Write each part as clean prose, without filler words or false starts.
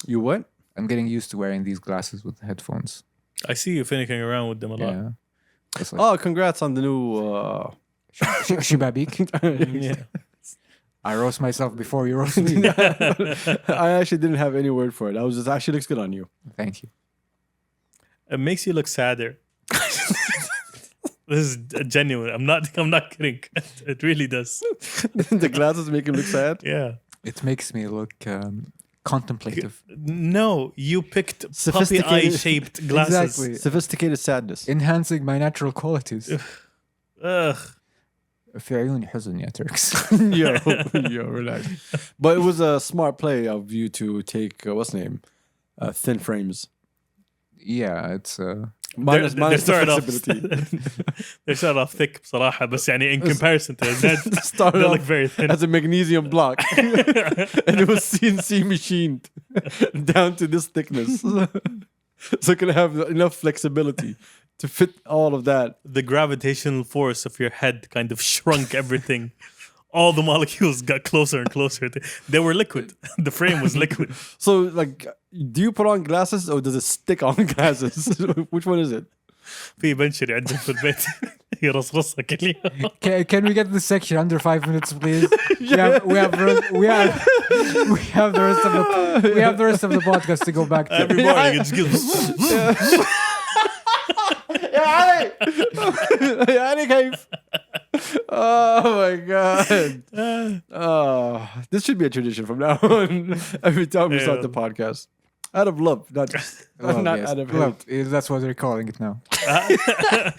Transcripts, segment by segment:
You what? I'm getting used to wearing these glasses with headphones. I see you finicking around with them a lot. Yeah. It's like, Oh, congrats on the new. Shibabik. Yeah. I roast myself before you roast me. I actually didn't have any word for it. I was just actually looks good on you. Thank you. It makes you look sadder. This is genuine. I'm not kidding. It really does. The glasses make him look sad. Yeah. It makes me look contemplative. No, you picked puppy Sophisticated. eye-shaped glasses. Exactly. Sophisticated sadness. Enhancing my natural qualities. Ugh. في عيوني حزن يا Turks. yo, relax. But it was a smart play of you to take what's the name, thin frames. Yeah, it's Minus the started off flexibility. they started off thick بصراحة بس يعني in comparison to that Started they off look very thin. as a magnesium block, and it was CNC machined down to this thickness, so it can have enough flexibility to fit all of that. The gravitational force of your head kind of shrunk everything. All the molecules got closer and closer. They were liquid. The frame was liquid. So, like, do you put on glasses or does it stick on glasses? Which one is it? في بنشري عندهم في البيت يرصرصها كل يوم. Can we get this section under 5 minutes, please? We have the rest of the podcast to go back to. Every morning it just goes. يعني كيف. Oh my god. This should be a tradition from now on. Every time we start the podcast. Out of love, not just not Yes. out of Love. hate. That's what they're calling it now.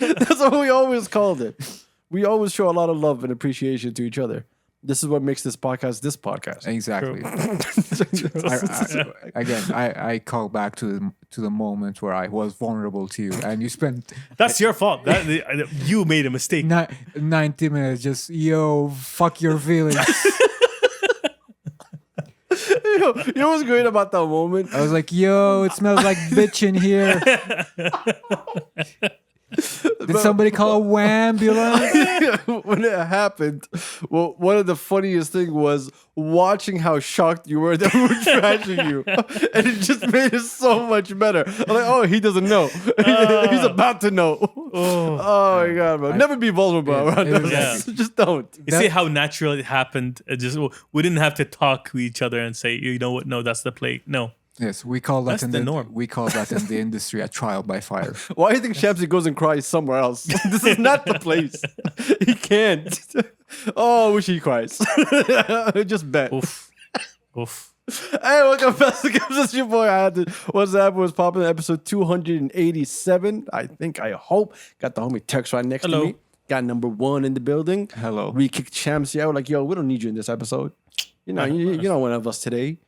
That's what we always called it. We always show a lot of love and appreciation to each other. This is what makes this podcast. Exactly. I call back to the moment where I was vulnerable to you, and you spent That's your fault. You made a mistake. 90 minutes just fuck your feelings. You know what's great about that moment? I was like, it smells like bitch in here. Did somebody call a ambulance? When it happened, well, one of the funniest thing was watching how shocked you were that we were trashing you, and it just made it so much better. I'm like, oh, he doesn't know. He's about to know. Oh my god, bro! Never be vulnerable around us. Yeah. Just don't. You see how natural it happened? We didn't have to talk to each other and say, you know what? No, that's the play. No. Yes, we call that That's in the norm. We call that in the industry a trial by fire. Why do you think Shamsi goes and cries somewhere else? This is not the place. He can't. Oh, I wish he cries. Just bet. Oof. Hey, welcome back to Kabsa. It's your boy. WhatsApp was popping episode 287. I hope. Got the homie Tex right next to me. Got number 1 in the building. Hello. We kicked Shamsi out like, yo, we don't need you in this episode. You're not one of us today.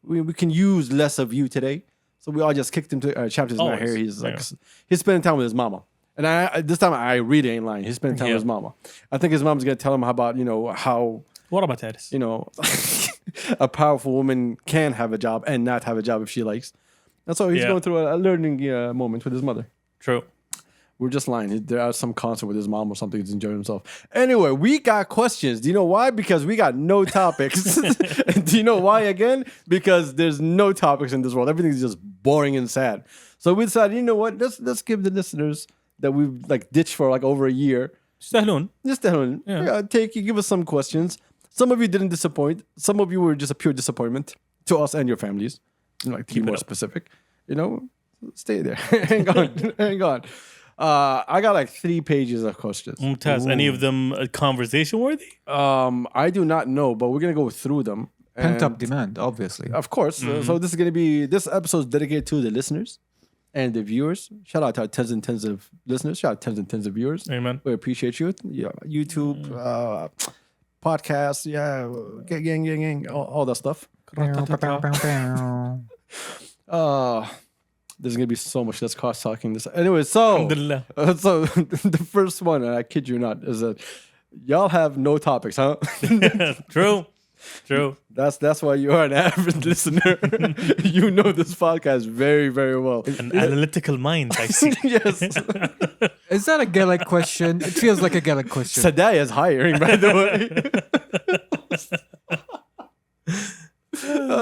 We can use less of you today. So we all just kicked him to Shamsi's not here. He's like he's spending time with his mama. And this time I really ain't lying. He's spending time with his mama. I think his mom's gonna tell him about, how What about that? a powerful woman can have a job and not have a job if she likes. And so he's going through a learning moment with his mother. True. We're just lying. They're at some concert with his mom or something. He's enjoying himself. Anyway, we got questions. Do you know why? Because we got no topics. Do you know why again? Because there's no topics in this world. Everything's just boring and sad. So we decided, you know what? Let's give the listeners that we've ditched for over a year. يستاهلون. Give us some questions. Some of you didn't disappoint. Some of you were just a pure disappointment to us and your families. To be more specific. Stay there. Hang on. I got 3 pages of questions. ممتاز. Any of them conversation worthy? I do not know, but we're gonna go through them. Pent up demand, obviously. Of course. So this episode is dedicated to the listeners and the viewers. Shout out to our tens and tens of listeners. Shout out tens and tens of viewers. Amen. We appreciate you. YouTube, podcasts, gang, all that stuff. There's gonna be so much less cost talking this. Anyway, so the first one, and I kid you not, is that y'all have no topics, huh? True. That's why you are an avid listener. You know this podcast very, very well. An analytical mind, I see. Yes. Is that a Gaelic question? It feels like a Gaelic question. Sadaya is hiring, by the way.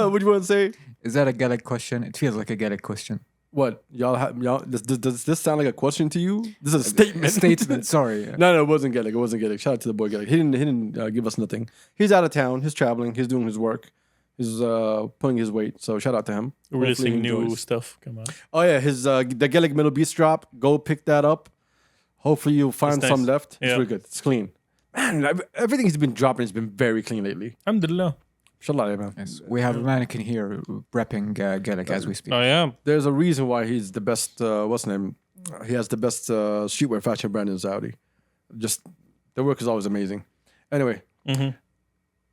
What do you want to say? Is that a Gaelic question? It feels like a Gaelic question. What y'all? Does this sound like a question to you? This is a statement. A statement. Sorry. No, it wasn't Gaelic. It wasn't Gaelic. Shout out to the boy Gaelic. He didn't give us nothing. He's out of town. He's traveling. He's doing his work. He's pulling his weight. So shout out to him. Releasing Hopefully he new enjoys. stuff. Come on. Oh yeah, his the Gaelic Middle Beast drop. Go pick that up. Hopefully you'll find It's some nice. left. It's Yeah. really good. It's clean. Man, everything he's been dropping has been very clean lately. Alhamdulillah. Inshallah, man. Yes, we have a mannequin here repping Gaelic as we speak. I am. There's a reason why he's the best. What's the name? He has the best streetwear fashion brand in Saudi. Just the work is always amazing. Anyway,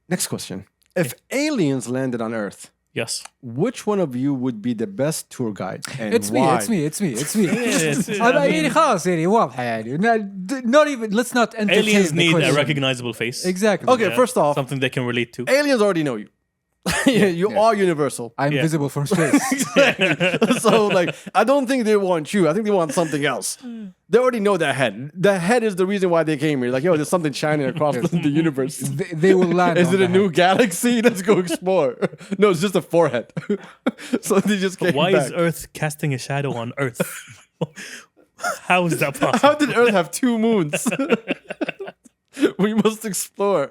next question: if aliens landed on Earth, Yes. which one of you would be the best tour guide and It's me, why? it's me, it's me, it's me. I يعني خلاص يعني واضحة يعني. Not even, let's not entertain Aliens the need a question. recognizable face. Exactly. Okay, Yeah. first off, Something they can relate to. aliens already know you. You are universal. I'm Yeah. visible from space. So like, I don't think they want you. I think they want something else. They already know that head. The head is the reason why they came here. Like, yo, there's something shining across the universe. They will land Is on it a the new head. galaxy? Let's go explore. No, it's just a forehead. So they just came Why back. is Earth casting a shadow on Earth? How is that possible? How did Earth have two moons? We must explore.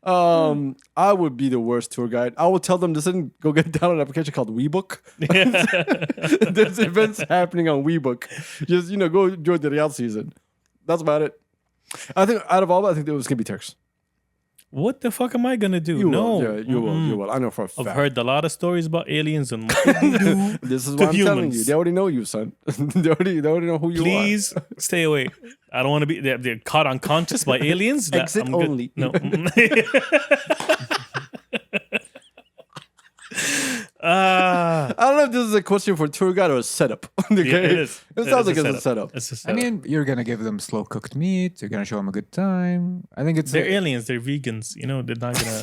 I would be the worst tour guide. I would tell them to send, go get down an application called WeBook. There's events happening on WeBook. Just go enjoy the Riyadh season. That's about it. I think out of all that, I think it was gonna be Turks. What the fuck am I gonna do? You no, will. Yeah, you will. You will. I know for a fact. I've heard a lot of stories about aliens and This is to what I'm telling you. humans. They already know you, son. they already know who you please stay away. I don't want to be they're caught unconscious by aliens. That- Exit I'm good. only. No. are. I don't know if this is a question for tour guide or a setup. Okay? Yeah, it is. It sounds like is it's a setup. It's a I setup. mean, you're gonna give them slow cooked meat. You're gonna show them a good time. I think it's They're aliens. They're vegans. You know, they're not gonna.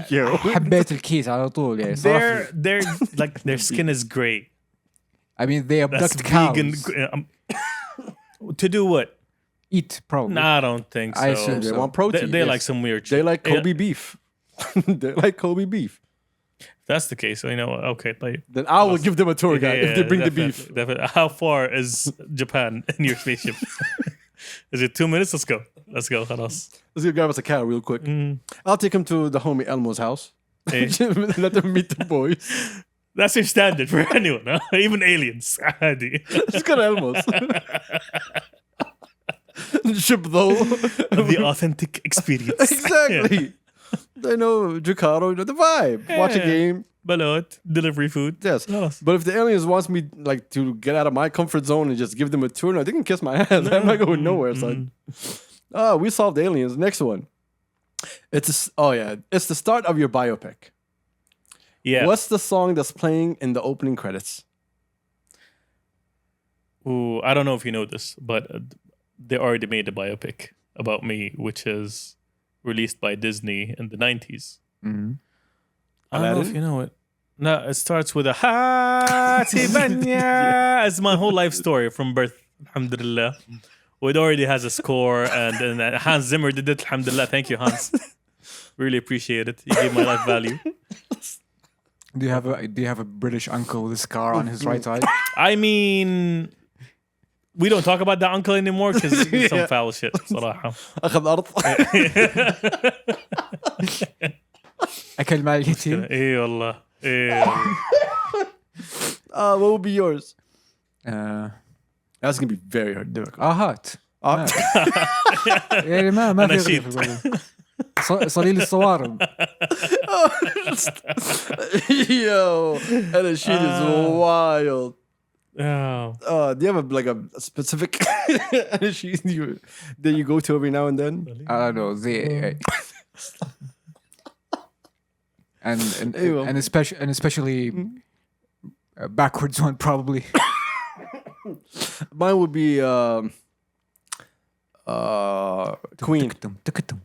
Yo. حبيت الكيس على طول يعني صراحة. they're like their skin is gray. I mean, they That's abduct vegan. cows. To do what? Eat probably. Nah, I don't think so. I assume They so. want protein. They like some weird. They shit. like Yeah, Kobe beef. They like Kobe beef. if that's the case. You know, okay. Like, Then I will give them a tour guide if they bring the definitely, beef. Definitely. How far is Japan in your spaceship? Is it 2 minutes? Let's go. Let's go. خلاص. Let's go grab us a cow real quick. I'll take him to the homie Elmo's house. Hey. Let them meet the boys. That's your standard for anyone, huh? Even aliens. عادي. Let's go to Elmo's. Ship though. The authentic experience. Exactly. They know Jakarta, the vibe. Watch a Yeah. game. Balot, delivery food. Yes. خلاص. But if the aliens wants me like to get out of my comfort zone and just give them a tour, no, they can kiss my ass. I'm not going nowhere, son. Oh, we solved aliens. Next one. It's the start of your biopic. Yeah. What's the song that's playing in the opening credits? Ooh, I don't know if you know this, but they already made a biopic about me, which is released by Disney in the 90s. Mhm. I don't know if Aladdin? you know it. No, it starts with a Hatibanya. It's my whole life story from birth. Alhamdulillah. It already has a score, and then Hans Zimmer did it. Alhamdulillah. Thank you, Hans. Really appreciate it. You gave my life value. Do you have a British uncle with a scar on his right eye? I mean, we don't talk about that uncle anymore because it's some foul shit. صراحة. أخذ أرض. أكل مال اليتيم. إيه والله. إيه والله. What would be yours? Uh, That's gonna be very hard. Difficult. آهات. Ah. يعني ما في أنا غير شيت. في البلد. صليل الصوارم. Yo, and the shit is wild. Oh. Do you have a specific sheet that you go to every now and then? I don't know. And especially backwards one probably. Mine would be Queen. تكتم.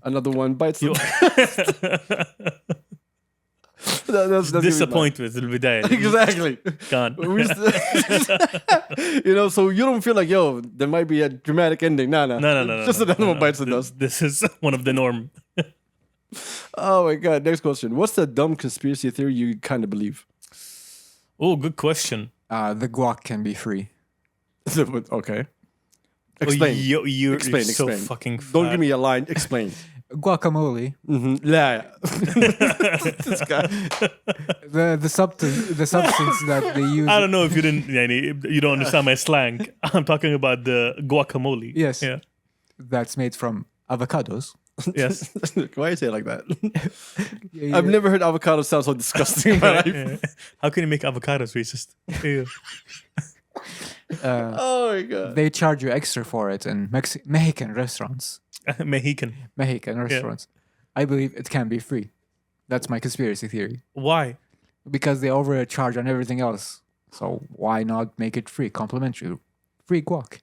Another one bites. You- That's gonna be Disappointment في البداية. mine. Exactly. Gone. We used so you don't feel like, yo, there might be a dramatic ending. No. No. Just another no, one bites the This- dust. This is one of the norm. Oh my god. Next question. What's the dumb conspiracy theory you kind of believe? Oh, good question. The guac can be free. Okay. Explain. You're Explain. so Explain. fucking Don't fat. give me a line. Explain. Guacamole. Yeah. This guy. The substance that they use. I don't know if you didn't. You don't understand my slang. I'm talking about the guacamole. Yes. Yeah. That's made from avocados. Yes. Why you say it like that? Yeah, I've never heard avocado sound so disgusting in my life. Yeah. How can you make avocados racist? Ew. Oh my god. They charge you extra for it in Mexican restaurants. Mexican. Mexican restaurants. I believe it can be free. That's my conspiracy theory. Why? Because they overcharge on everything else. So why not make it free, complimentary, free guac?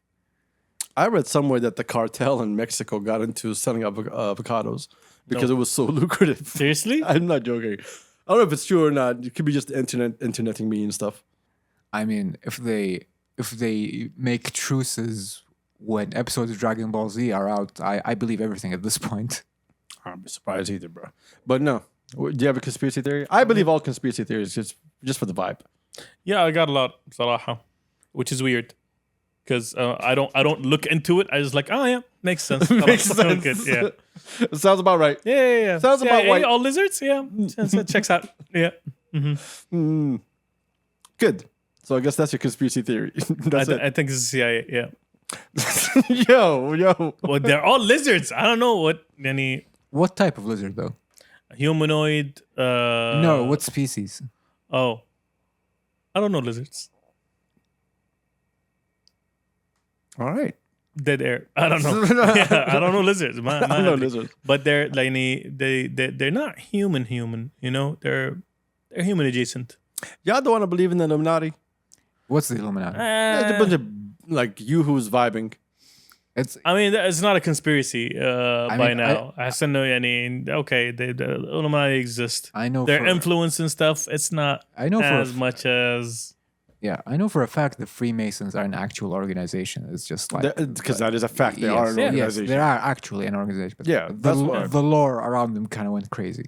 I read somewhere that the cartel in Mexico got into selling avocados because it was so lucrative. Seriously? I'm not joking. I don't know if it's true or not. It could be just interneting me and stuff. I mean, if they make truces when episodes of Dragon Ball Z are out, I believe everything at this point. I'd be surprised either, bro. But no. Do you have a conspiracy theory? I believe all conspiracy theories just for the vibe. Yeah, I got a lot, صراحة, which is weird. Because I don't look into it. I just like, oh yeah, makes sense. Makes sense. Good, yeah. It sounds about right. Yeah. Sounds about CIA, white. all lizards? Yeah. Checks out. Yeah. Good. So I guess that's your conspiracy theory. That's I think it's CIA, yeah. it. Yo. Well, they're all lizards. I don't know what any What type of lizard, though? humanoid. No, what species? Oh. I don't know lizards. All right. Dead air. I don't know. Yeah, I don't know lizards. I don't know lizards. But they're like they're not human. You know, they're human adjacent. Y'all don't want to believe in the Illuminati? What's the Illuminati? It's a bunch of like you who's vibing. It's I mean, it's not a conspiracy by mean, now. I said no. I mean, okay, the Illuminati exist. I know Their for, influence and stuff. It's not I know for as much as I know for a fact the Freemasons are an actual organization. It's just like Because that is a fact. They are an yes, organization. they are actually an organization. But Yeah, that's what- the lore around them kind of went crazy.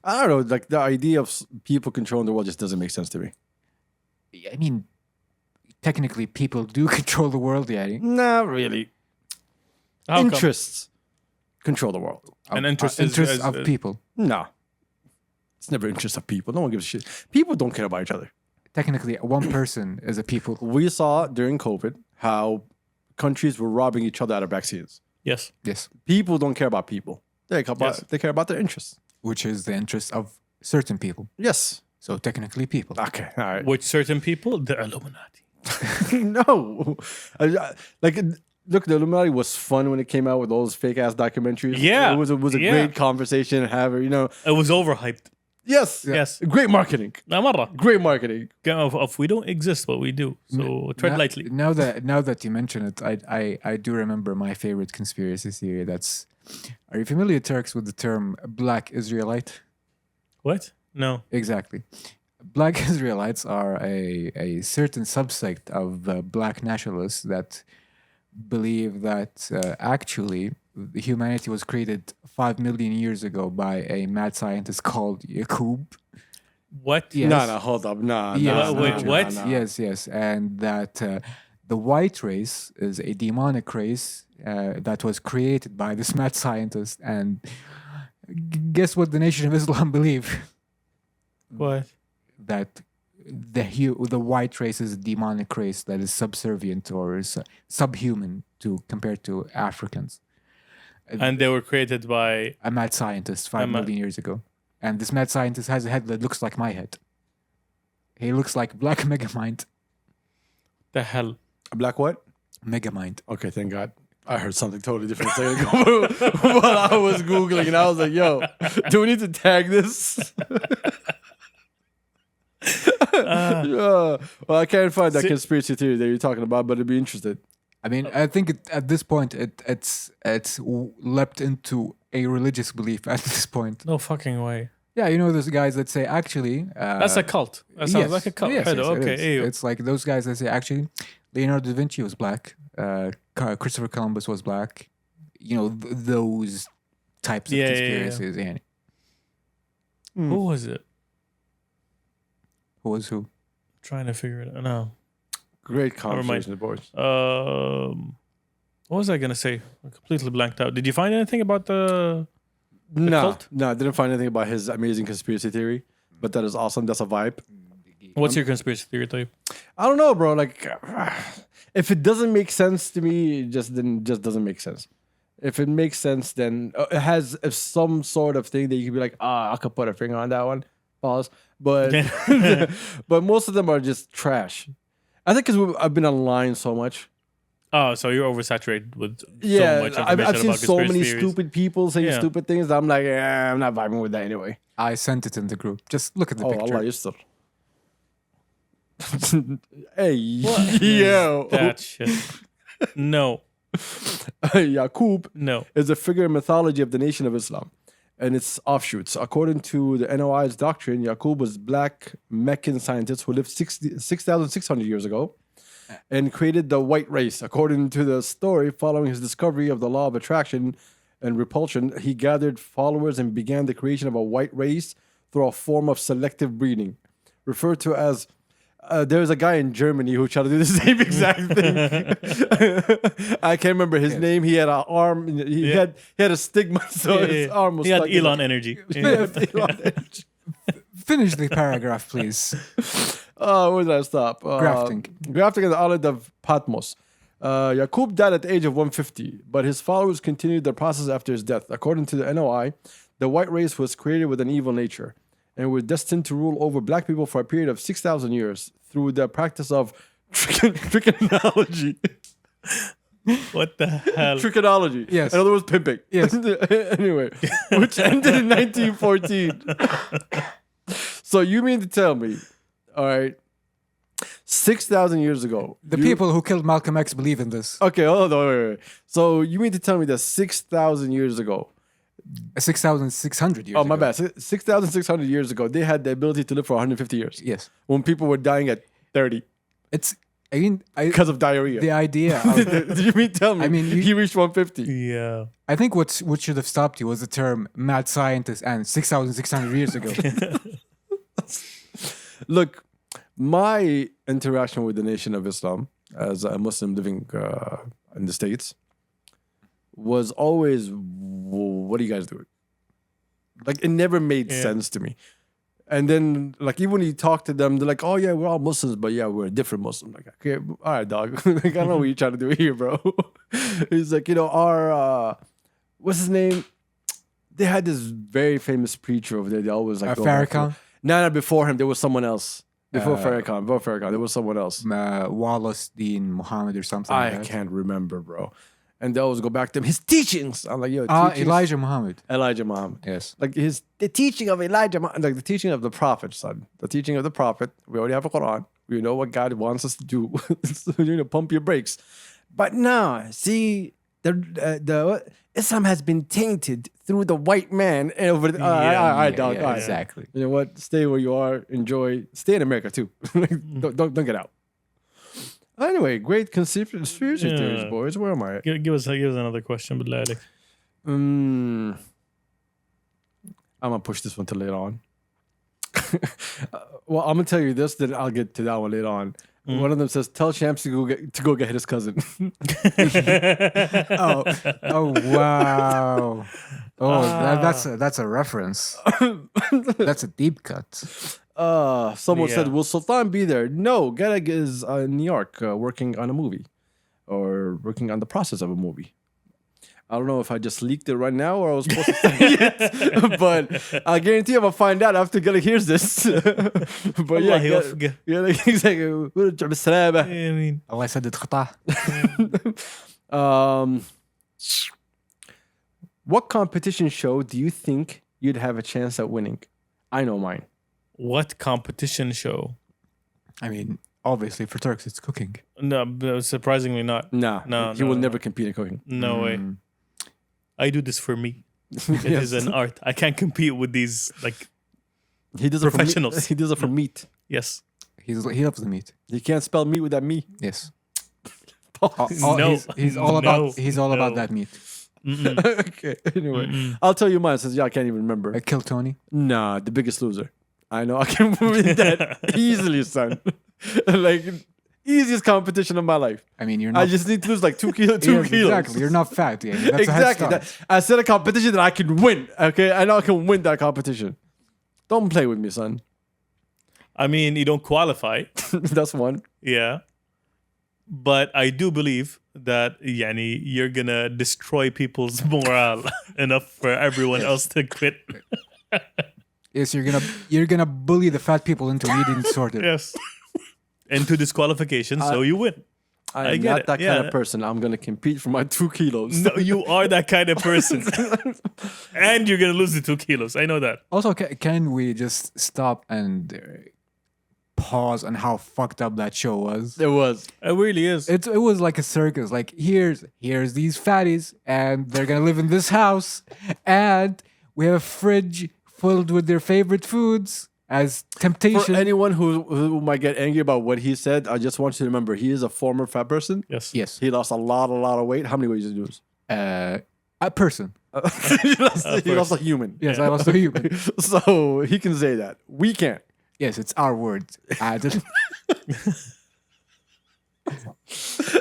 I don't know. Like the idea of people controlling the world just doesn't make sense to me. I mean, technically, people do control the world, yeah. Not really. how come? Interests control the world. An interest is- interests is- of people. No. It's never interests of people. No one gives a shit. People don't care about each other. Technically, one person is a people. We saw during COVID how countries were robbing each other out of vaccines. Yes. Yes, People don't care about people. Yes. They care about their interests. which is the interest of certain people. Yes. So technically, people. Okay. All right. With certain people, the Illuminati. No. Like, look, the Illuminati was fun when it came out with all those fake ass documentaries. Yeah. It was a Yeah. great conversation to have, It was overhyped. Yes. Yes. Great marketing. لا مرة. Great marketing. Of we don't exist, but we do. So tread lightly. Now that you mention it, I do remember my favorite conspiracy theory. Are you familiar, Turks, with the term Black Israelite? What? No. Exactly. Black Israelites are a certain subsect of black nationalists that believe that actually humanity was created 5 million years ago by a mad scientist called Yaqub. What? Yes. No, hold up. Nah, Yes. nah, Wait, nah, what? nah. Yes. And that the white race is a demonic race that was created by this mad scientist. And guess what the Nation of Islam believe? What? That the white race is a demonic race that is subservient or subhuman compared to Africans. And they were created by. A mad scientist 5 million years ago. And this mad scientist has a head that looks like my head. He looks like Black Megamind. The hell? A black what? Megamind. Okay, thank God. I heard something totally different a second ago while I was Googling, and I was like, yo, do we need to tag this? Yeah. Well, I can't find that conspiracy theory that you're talking about, but I'd be interested. I mean, I think at this point it's leapt into a religious belief at this point. No fucking way. Yeah, you know those guys that say actually That's a cult. That sounds like a cult. Yes, Hello, it okay. is. Ew. It's like those guys that say actually Leonardo da Vinci was black, Christopher Columbus was black. You know those types of Yeah. conspiracies. Yeah. Who was it? Who was who? Trying to figure it out. No. Great Never mind. conversation, boys. What was I gonna say? I completely blanked out. Did you find anything about the No, cult? no, I didn't find anything about his amazing conspiracy theory, but that is awesome. That's a vibe. What's your conspiracy theory type? I don't know, bro. Like, if it doesn't make sense to me, it just doesn't make sense. If it makes sense, then it has some sort of thing that you can be like, I could put a finger on that one. Pause. But but most of them are just trash. I think because I've been online so much. Oh, so you're oversaturated with so much information I've seen about so many conspiracy theories. stupid people saying Yeah. stupid things. I'm like, I'm not vibing with that anyway. I sent it in the group. Just look at the Oh, picture. Allah yasser. Hey, yo. That shit. No, Yaqub no. is a figure in mythology of the Nation of Islam and its offshoots. According to the NOI's doctrine, Yaqub was black Meccan scientist who lived 6,600 years ago and created the white race. According to the story, following his discovery of the law of attraction and repulsion, he gathered followers and began the creation of a white race through a form of selective breeding, referred to as there's a guy in Germany who tried to do the same exact thing. I can't remember his name. He had an arm. He had a stigma, so his arm was He had stuck in Elon energy. Finish the paragraph, please. Where did I stop? Grafting. Grafting in the island of Patmos. Yaqub died at the age of 150, but his followers continued the process after his death. According to the NOI, the white race was created with an evil nature and were destined to rule over black people for a period of 6,000 years through the practice of trichonology. What the hell? Trichonology. Yes. In other words, pimping. Yes. Anyway, which ended in 1914. So you mean to tell me, all right, 6,000 years ago. The people who killed Malcolm X believe in this. Okay, hold on, wait. So you mean to tell me that 6,000 years ago, 6,600 years oh, my ago. bad, 6,600 years ago, they had the ability to live for 150 years. Yes. When people were dying at 30 It's, I mean, because of diarrhea. the idea of, Did you mean tell me? I mean, he reached 150. Yeah. I think what should have stopped you was the term mad scientist and 6,600 years ago. Look, my interaction with the Nation of Islam as a Muslim living in the States was always, what are you guys doing? Like, it never made sense to me. And then, like, even when you talk to them, they're like, oh, yeah, we're all Muslims, but yeah, we're a different Muslim. Like, okay, all right, dog. Like, I don't know what you're trying to do here, bro. He's like, our, what's his name? They had this very famous preacher over there. They always, like, go back to. Farrakhan? No, before him, there was someone else. Before Farrakhan, there was someone else. Wallace Dean Muhammad or something like I that. can't remember, bro. And they always go back to him. His teachings. I'm like, yo, teachings. Elijah Muhammad. Elijah Muhammad. Yes. Like the teaching of Elijah, like the teaching of the prophet, son. The teaching of the prophet. We already have a Quran. We know what God wants us to do. So you know, pump your brakes. But no, see, the Islam has been tainted through the white man over the. All right, dog. all right. Exactly. You know what? Stay where you are. Enjoy. Stay in America too. don't get out. Anyway, great conspiracy theories, boys. Where am I? Give us another question, but like, I'm gonna push this one to later on. Well, I'm gonna tell you this, then I'll get to that one later on. One of them says, "Tell Champs to go get his cousin." Oh wow. Oh, that's a reference. That's a deep cut. Someone Yeah. said, "Will Sultan be there?" No, Garag is in New York working on a movie, or working on the process of a movie. I don't know if I just leaked it right now or I was supposed to say it, but I guarantee I'm gonna find out after Garag hears this. But Allah yeah, يوفقه. like, exactly. ورجع بالسلامة. I mean, Allah يسدد خطاه. What competition show do you think you'd have a chance at winning? I know mine. what competition show? I mean, obviously for Turks it's cooking. No, but surprisingly not. No, No, he will no. never compete in cooking. No way. I do this for me. It is an art. I can't compete with these. Like, He does it for Professionals. meat. He does it for meat. yes. He loves the meat. You can't spell meat with that me. Yes. No. He's all No. about that meat. Okay. Anyway, I'll tell you mine since y'all can't even remember. Kill Tony. Nah, The Biggest Loser. I know I can win that easily, son. Like easiest competition of my life. I mean, you're not. I just need to lose like 2 kilos. 2 Yes, kilos. exactly. You're not fat. Yeah, that's Exactly. A head start. I said a competition that I can win. Okay, I know I can win that competition. Don't play with me, son. I mean, you don't qualify. That's one. Yeah. But I do believe that يعني, you're going to destroy people's morale enough for everyone else to quit. Yes, you're gonna bully the fat people into an eating disorder. Yes. Into disqualification, so you win. I am get not it. that kind Yeah. of person. I'm gonna compete for my 2 kilos. No, you are that kind of person. And you're going to lose the 2 kilos. I know that. Also, can we just stop and pause on how fucked up that show was? There was. It really is. It was like a circus. Like here's these fatties, and they're gonna live in this house, and we have a fridge filled with their favorite foods as temptation. For anyone who might get angry about what he said, I just want you to remember he is a former fat person. Yes. Yes, He lost a lot of weight. How many weight did you lose? a person. he lost a human. Yes, I was a human. So he can say that. We can't. Yes, it's our word. Adil.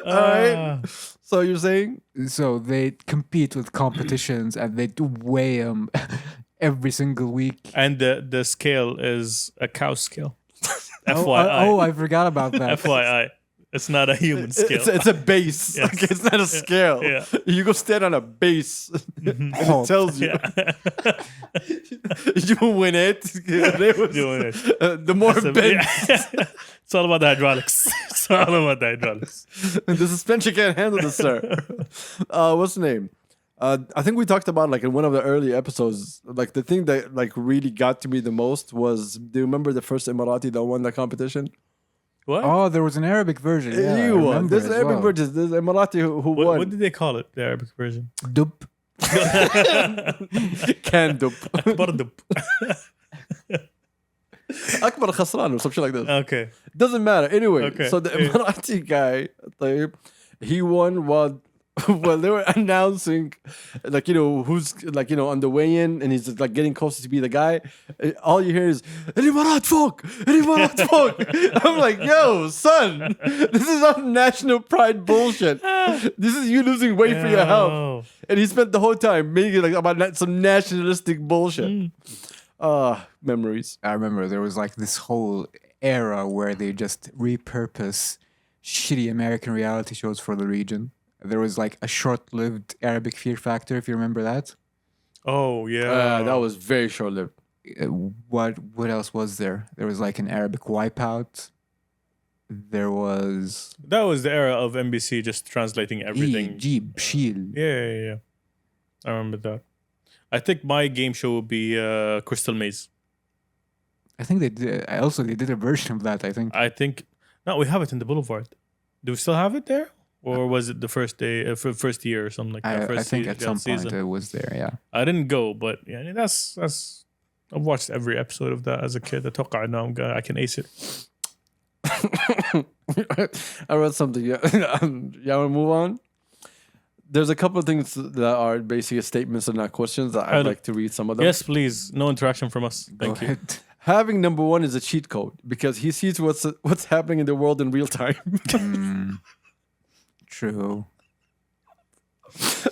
All right. So you're saying? So they compete with competitions, and they do weigh them every single week. And the scale is a cow scale. FYI. Oh, I forgot about that. FYI. It's not a human scale. It's a base. Yes. Like, it's not a scale. Yeah. You go stand on a base. And it tells you. You win it. They was- You win it. The more bends, It's all about the hydraulics. It's all about the hydraulics. the suspension can't handle this, sir. What's the name? I think we talked about like in one of the early episodes. Like the thing that like really got to me the most was, do you remember the first Emirati that won that competition? What? Oh, there was an Arabic version. Yeah, I You won. remember This as Arabic well. version. This Emirati who won. What did they call it? The Arabic version. Dup. Kandub. برضب. أكبر خسران or some shit like this. Okay. Doesn't matter. Anyway, Okay. so the Yeah. Emirati guy, طيب, he won while they were announcing, like, you know, who's like, you know, on the way-in, and he's like getting closer to be the guy. All you hear is Emirat folk, Emirat folk. I'm like, yo, son, this is not national pride bullshit. This is you losing weight for your health. Oh. And he spent the whole time making like about some nationalistic bullshit. Memories. I remember there was like this whole era where they just repurpose shitty American reality shows for the region. There was like a short-lived Arabic Fear Factor, if you remember that. Oh, yeah. That was very short-lived. What else was there? There was like an Arabic Wipeout. There was That was the era of NBC just translating everything. Jeeb, Shil. Yeah. I remember that. I think my game show would be Crystal Maze. I think they did. They did a version of that. I think. I think... No, we have it in the Boulevard. Do we still have it there? Or was it the first day, first year or something like that? I think at some point it was there. Yeah. I didn't go, but yeah, that's. I've watched every episode of that as a kid. I know I can ace it. I read something. Yeah, y'all want to move on? There's a couple of things that are basically statements and not questions that I'd like to read some of them. Yes, please. No interaction from us. Thank Go you. ahead. Having number one is a cheat code because he sees what's happening in the world in real time. True.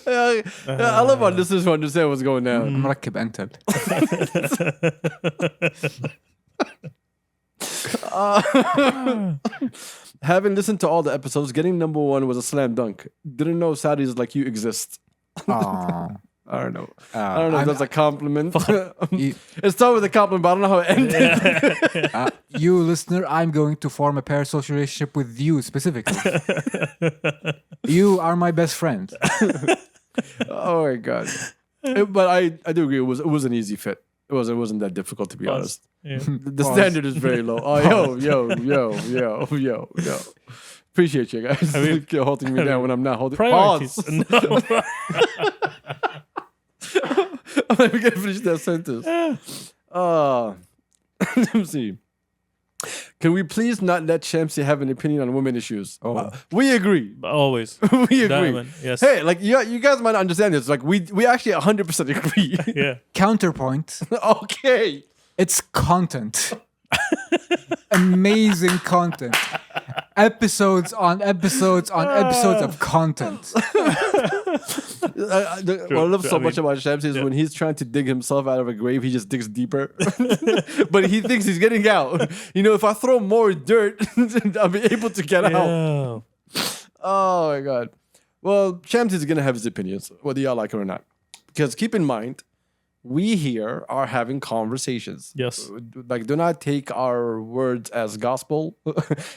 I love our listeners who understand what's going on. مركب أنت. Having listened to all the episodes, getting number one was a slam dunk. Didn't know Saudis like you exist. Aw. I don't know. I don't know if I'm- that's a compliment. You- It started with a compliment, but I don't know how it ended. You listener, I'm going to form a parasocial relationship with you specifically. You are my best friend. Oh my god! But I do agree. It was an easy fit. It wasn't that difficult, to be honest. Yeah. The standard is very low. Oh, yo. Appreciate you guys. You're holding me down when I'm not holding. Priorities. Pause. No. Let me get finish that sentence. Let me see. Can we please not let Shamsi have an opinion on women issues? Oh. We agree. Always. We agree. Diamond, yes. Hey, like you guys might not understand this. Like we actually 100% agree. Yeah. Counterpoint. Okay. It's content. Amazing content. Episodes on episodes on episodes of content. What I love so much about Shams is when he's trying to dig himself out of a grave, he just digs deeper. But he thinks he's getting out. You know, if I throw more dirt, I'll be able to get out. Oh my God. Well, Shams is going to have his opinions, whether y'all like it or not. Because keep in mind, we here are having conversations. Yes. Like, do not take our words as gospel.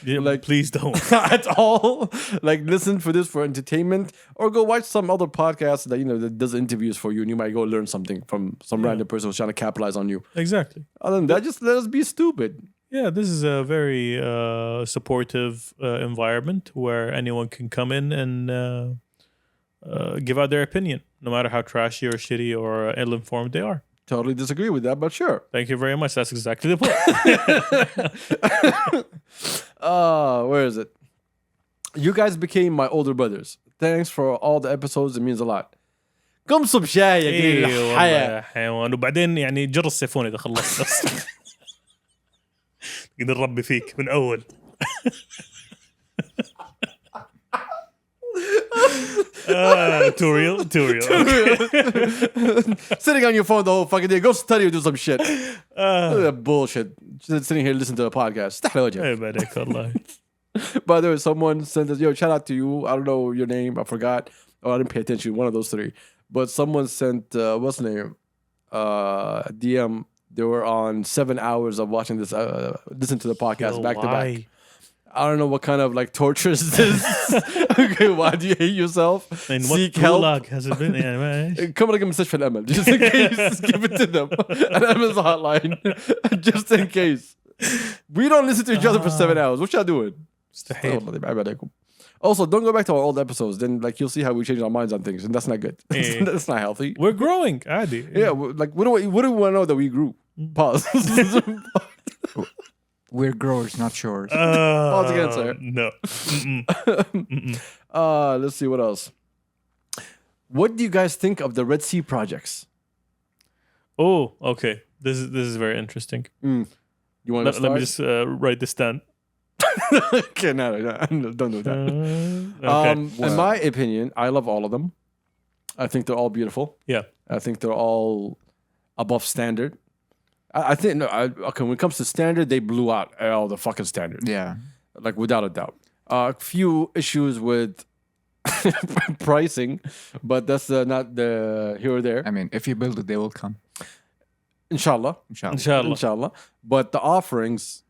Yeah, like, please don't. at all. Like, listen for this for entertainment, or go watch some other podcast that that does interviews for you, and you might go learn something from some random person who's trying to capitalize on you. Exactly. Other than that, just let us be stupid. Yeah, this is a very supportive environment where anyone can come in and give out their opinion, no matter how trashy or shitty or ill-informed they are. Totally disagree with that, but sure. Thank you very much. That's exactly the point. Where is it? You guys became my older brothers. Thanks for all the episodes. It means a lot. قم صب شاي يا قليل ايه والله الحياة. يا حيوان. وبعدين يعني جر السيفون اذا خلصت بس. نربي فيك من اول. Too real. Sitting on your phone the whole fucking day. Go study or do some shit. Bullshit. Just sitting here listening to the podcast. استحلى وجهك. عيب عليك والله. By the way, someone sent us, shout out to you. I don't know your name. I forgot. Oh, I didn't pay attention. One of those three. But someone sent, what's the name? DM. They were on 7 hours of watching this, listen to the podcast back to back. I don't know what kind of like torture is this. Okay, why do you hate yourself? And Seek what help. gulag has it been? يعني معلش. Come on, مستشفى الأمل. Just in case, give it to them. An Amel's hotline. Just in case. We don't listen to each other for 7 hours. What y'all doing? مستحيل. Also, don't go back to our old episodes. Then, like, you'll see how we change our minds on things, and that's not good. That's not healthy. We're growing, عادي. Yeah, like, what do we want to know that we grew? Pause. We're growers, not shores. Pause again, sir. No. Let's see what else. What do you guys think of the Red Sea projects? Oh, okay. This is very interesting. You want to Let me just write this down. Okay, no, don't do that. Okay. In my opinion, I love all of them. I think they're all beautiful. Yeah. I think they're all above standard. I think okay. When it comes to standard, they blew out all the fucking standards. Yeah. Like without a doubt. A few issues with pricing, but that's not the here or there. I mean, if you build it, they will come. Inshallah. Inshallah. But the offerings,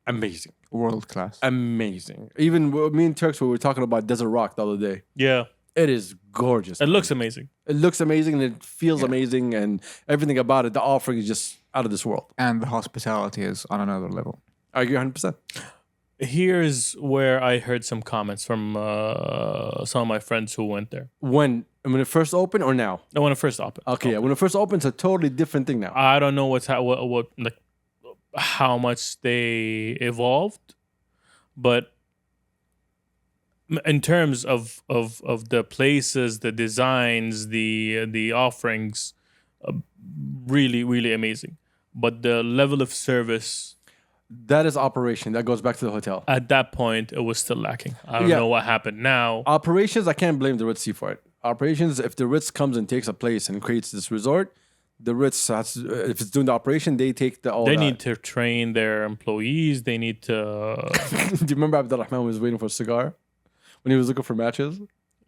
amazing. World class. Amazing. Even me and Turks, we were talking about Desert Rock the other day. Yeah. It is gorgeous. It looks amazing. It looks amazing and it feels amazing, and everything about it. The offering is just out of this world. And the hospitality is on another level. I agree 100%. Here's where I heard some comments from some of my friends who went there. When it first opened or now? When it first opened. Okay, yeah. When it first opened, it's a totally different thing now. I don't know what like how much they evolved, but in terms of the places, the designs, the offerings, really, really amazing. But the level of service, that is operation. That goes back to the hotel. at that point, it was still lacking. I don't know what happened now. Operations, I can't blame the Ritz for it. Operations, if the Ritz comes and takes a place and creates this resort, the Ritz has, if it's doing the operation, they take all They that. need to train their employees. They need to. Do you remember Abdurrahman was waiting for a cigar when he was looking for matches?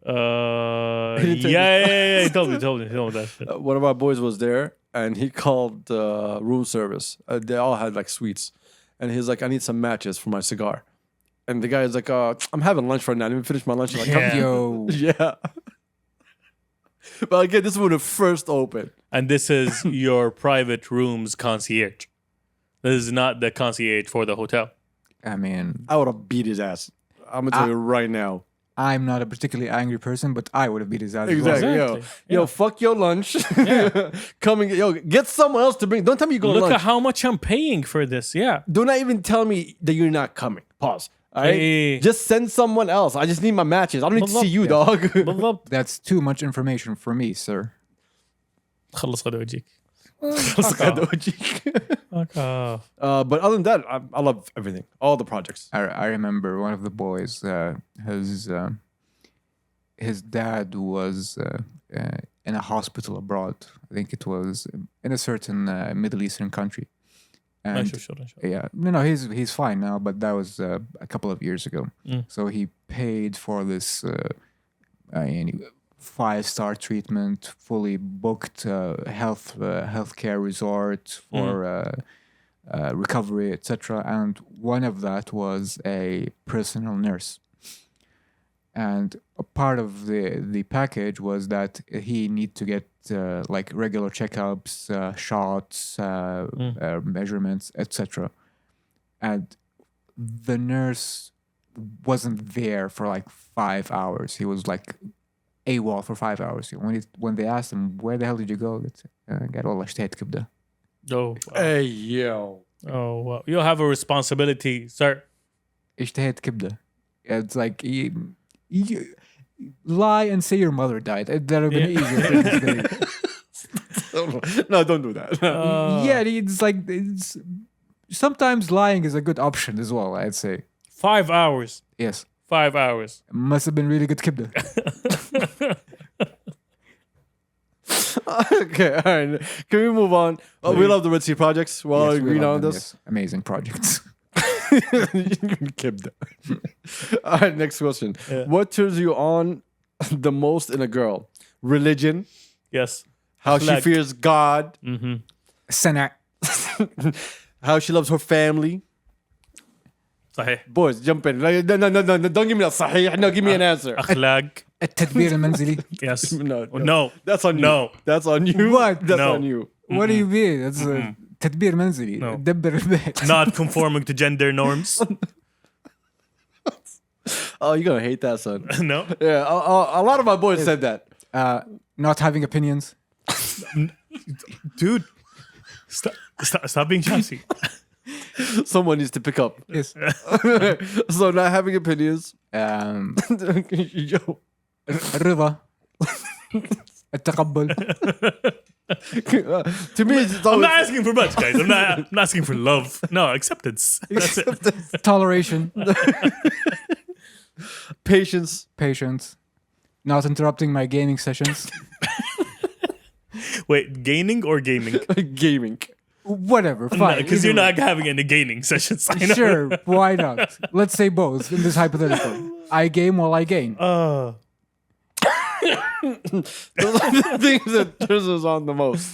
Yeah. He told me that shit. One of our boys was there and he called room service. They all had like suites. And he's like, I need some matches for my cigar. And the guy is like, I'm having lunch right now. Let me finish my lunch. I'm like, Yeah. Yo. yeah. But again, this is when it first opened. And this is your private room's concierge. This is not the concierge for the hotel. I mean, I would have beat his ass. I'm going to tell you right now. I'm not a particularly angry person, but I would have beat his ass. as well. Exactly. Exactly. Yo, fuck your lunch. Come and get someone else to bring. Don't tell me you're going to Look lunch. at how much I'm paying for this. Yeah. Do not even tell me that you're not coming. Pause. All right? Hey. Just send someone else. I just need my matches. I don't need to see you, بالضبط. dog. بالضبط. That's too much information for me, sir. خلص غدا وجيك. Fuck off. But other than that, I love everything, all the projects. I remember one of the boys, his dad was in a hospital abroad. I think it was in a certain Middle Eastern country. And Sure. yeah, no, he's fine now, but that was a couple of years ago. So he paid for this 5-star treatment, fully booked healthcare resort for recovery, etc. And one of that was a personal nurse. And a part of the package was that he need to get like regular checkups, shots, measurements, etc. And the nurse wasn't there for like 5 hours. He was like AWOL for 5 hours. When they asked him, where the hell did you go? قال والله اشتهيت كبدة. Oh, wow. Hey yo. Oh, wow. You'll have a responsibility, sir. اشتهيت كبدة. It's like you lie and say your mother died. That would have been easier. No, don't do that. Yeah, it's like sometimes lying is a good option as well, I'd say. 5 hours. Yes. 5 hours. Must have been really good kibda. Okay, all right. Can we move on? Oh, we love the Red Sea projects. We're all Yes, we agreed love on them, this. yes. Amazing projects. Kibda. All right, next question. Yeah. What turns you on the most in a girl? Religion, Yes. how she Akhlaq. fears God, Sana. how she loves her family. صحيح. Boys, jump in. No, don't give me that صحيح. No, give me an answer. أخلاق. التدبير المنزلي. Yes. No, No. That's on you. No. That's on you. What? That's No. on you. What do you mean? That's تدبير منزلي. No. دبر البيت. Not conforming to gender norms. Oh, you're gonna hate that, son. No. Yeah, a lot of my boys said that. Not having opinions. Dude. Stop being chassis. Someone needs to pick up. Yes. So not having opinions. Yo. الرضا. التقبل. To me, it's I'm always not asking for much, guys. I'm not asking for love. No, acceptance. That's it. Toleration. patience. Patience. Not interrupting my gaming sessions. Wait, gaining or gaming? Gaming. Whatever. Fine. Because either you're way. not having any gaining sessions. I know. Sure, why not? Let's say both in this hypothetical. I game while I gain. Those are the things that turns us on the most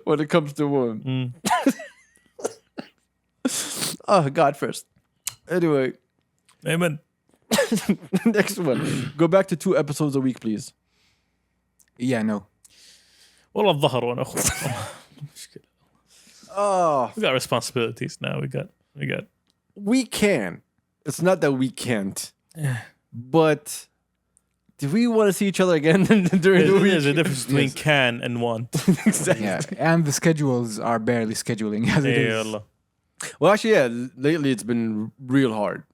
when it comes to women. Oh, God first. Anyway, Amen. next one. Go back to 2 episodes a week, please. Yeah, no. والله الظهر وانا اخوه. مشكلة. Oh, We got responsibilities now. We got. we can. It's not that we can't. But do we want to see each other again during the week? There's a difference between can and want. Exactly. Yeah, and the schedules are barely scheduling as it Yeah, is. Allah. Well, actually, yeah. Lately, it's been real hard.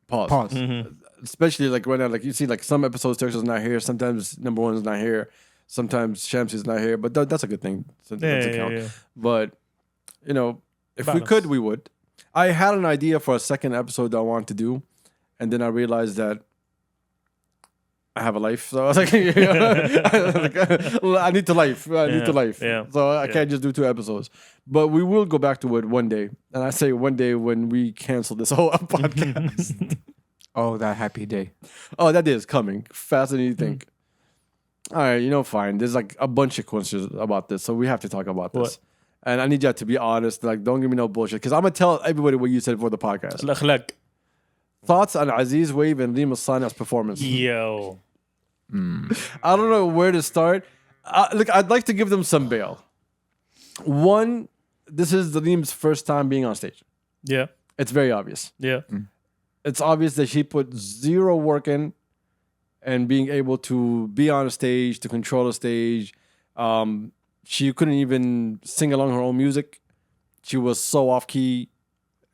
Pause. Especially like right now, like you see, like some episodes, Turk's not here. Sometimes number 1 is not here. Sometimes Shams is not here. But that's a good thing. So that doesn't count. Yeah. But you know, if we Balance. could, we would. I had an idea for a second episode that I wanted to do, and then I realized that I have a life, so I was like, I need to life. I need to life. yeah, So I can't just do 2 episodes. But we will go back to it one day, and I say one day when we cancel this whole podcast. Oh, that happy day. Oh, that day is coming faster than you think. All right, fine. There's like a bunch of questions about this, so we have to talk about this. What? And I need you to be honest. Like, don't give me no bullshit, because I'm gonna tell everybody what you said for the podcast. الأخلاق. Thoughts on Aziz Wave and Neem Sania's performance? Yo. I don't know where to start. Look, I'd like to give them some bail. One, this is the Neem's first time being on stage. Yeah. It's very obvious. Yeah. It's obvious that she put zero work in and being able to be on a stage, to control a stage. She couldn't even sing along her own music. She was so off key.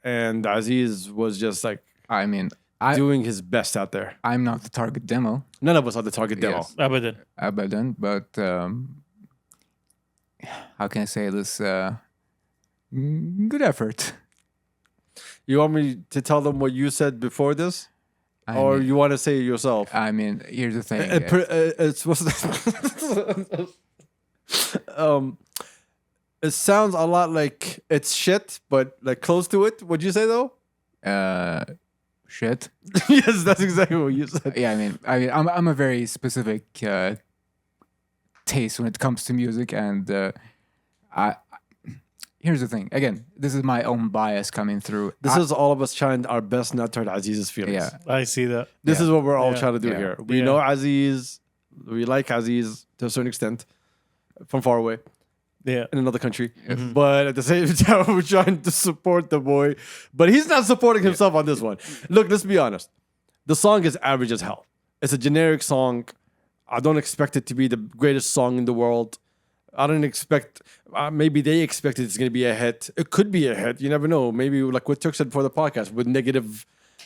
And Aziz was just like I mean, doing his best out there. I'm not the target demo. None of us are the target demo. Yes. أبدا. Abadan, but how can I say this? Good effort. You want me to tell them what you said before this, I or mean, you want to say it yourself? I mean, here's the thing. It's it sounds a lot like it's shit, but like close to it. What'd you say though? Shit. Yes, that's exactly what you said. Yeah, I'm a very specific taste when it comes to music, and I. Here's the thing. Again, this is my own bias coming through. This is all of us trying our best not to hurt Aziz's feelings. Yeah. I see that. This is what we're all Yeah. trying to do Yeah. here. We Yeah. know Aziz. We like Aziz to a certain extent from far away Yeah. in another country. But at the same time, we're trying to support the boy. But he's not supporting himself on this one. Look, let's be honest. The song is average as hell. It's a generic song. I don't expect it to be the greatest song in the world. I don't expect. Maybe they expected it's going to be a hit. It could be a hit. You never know. Maybe like what Turk said before the podcast with negative.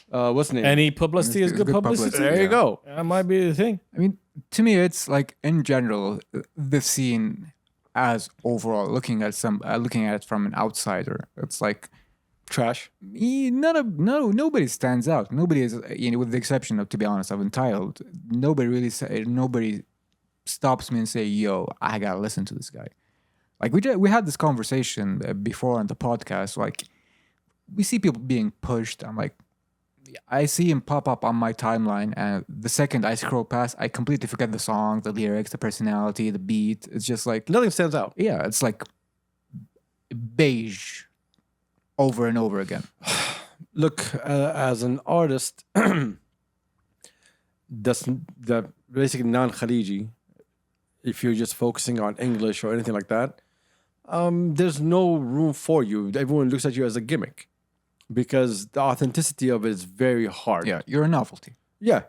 What's the name? Any publicity is It's good good publicity. publicity. There you Yeah. go. That might be the thing. I mean, to me, it's like in general, the scene as overall, looking at it from an outsider, it's like Trash. nobody stands out. Nobody is, with the exception of, to be honest, of Entitled. Nobody stops me and say, "Yo, I gotta listen to this guy." Like we had this conversation before on the podcast. Like we see people being pushed. I'm like, I see him pop up on my timeline, and the second I scroll past, I completely forget the song, the lyrics, the personality, the beat. It's just like, Nothing stands out. yeah, it's like beige over and over again. Look, as an artist, that's the basically non-Khaliji. If you're just focusing on English or anything like that, there's no room for you. Everyone looks at you as a gimmick because the authenticity of it is very hard. Yeah, you're a novelty. Yeah.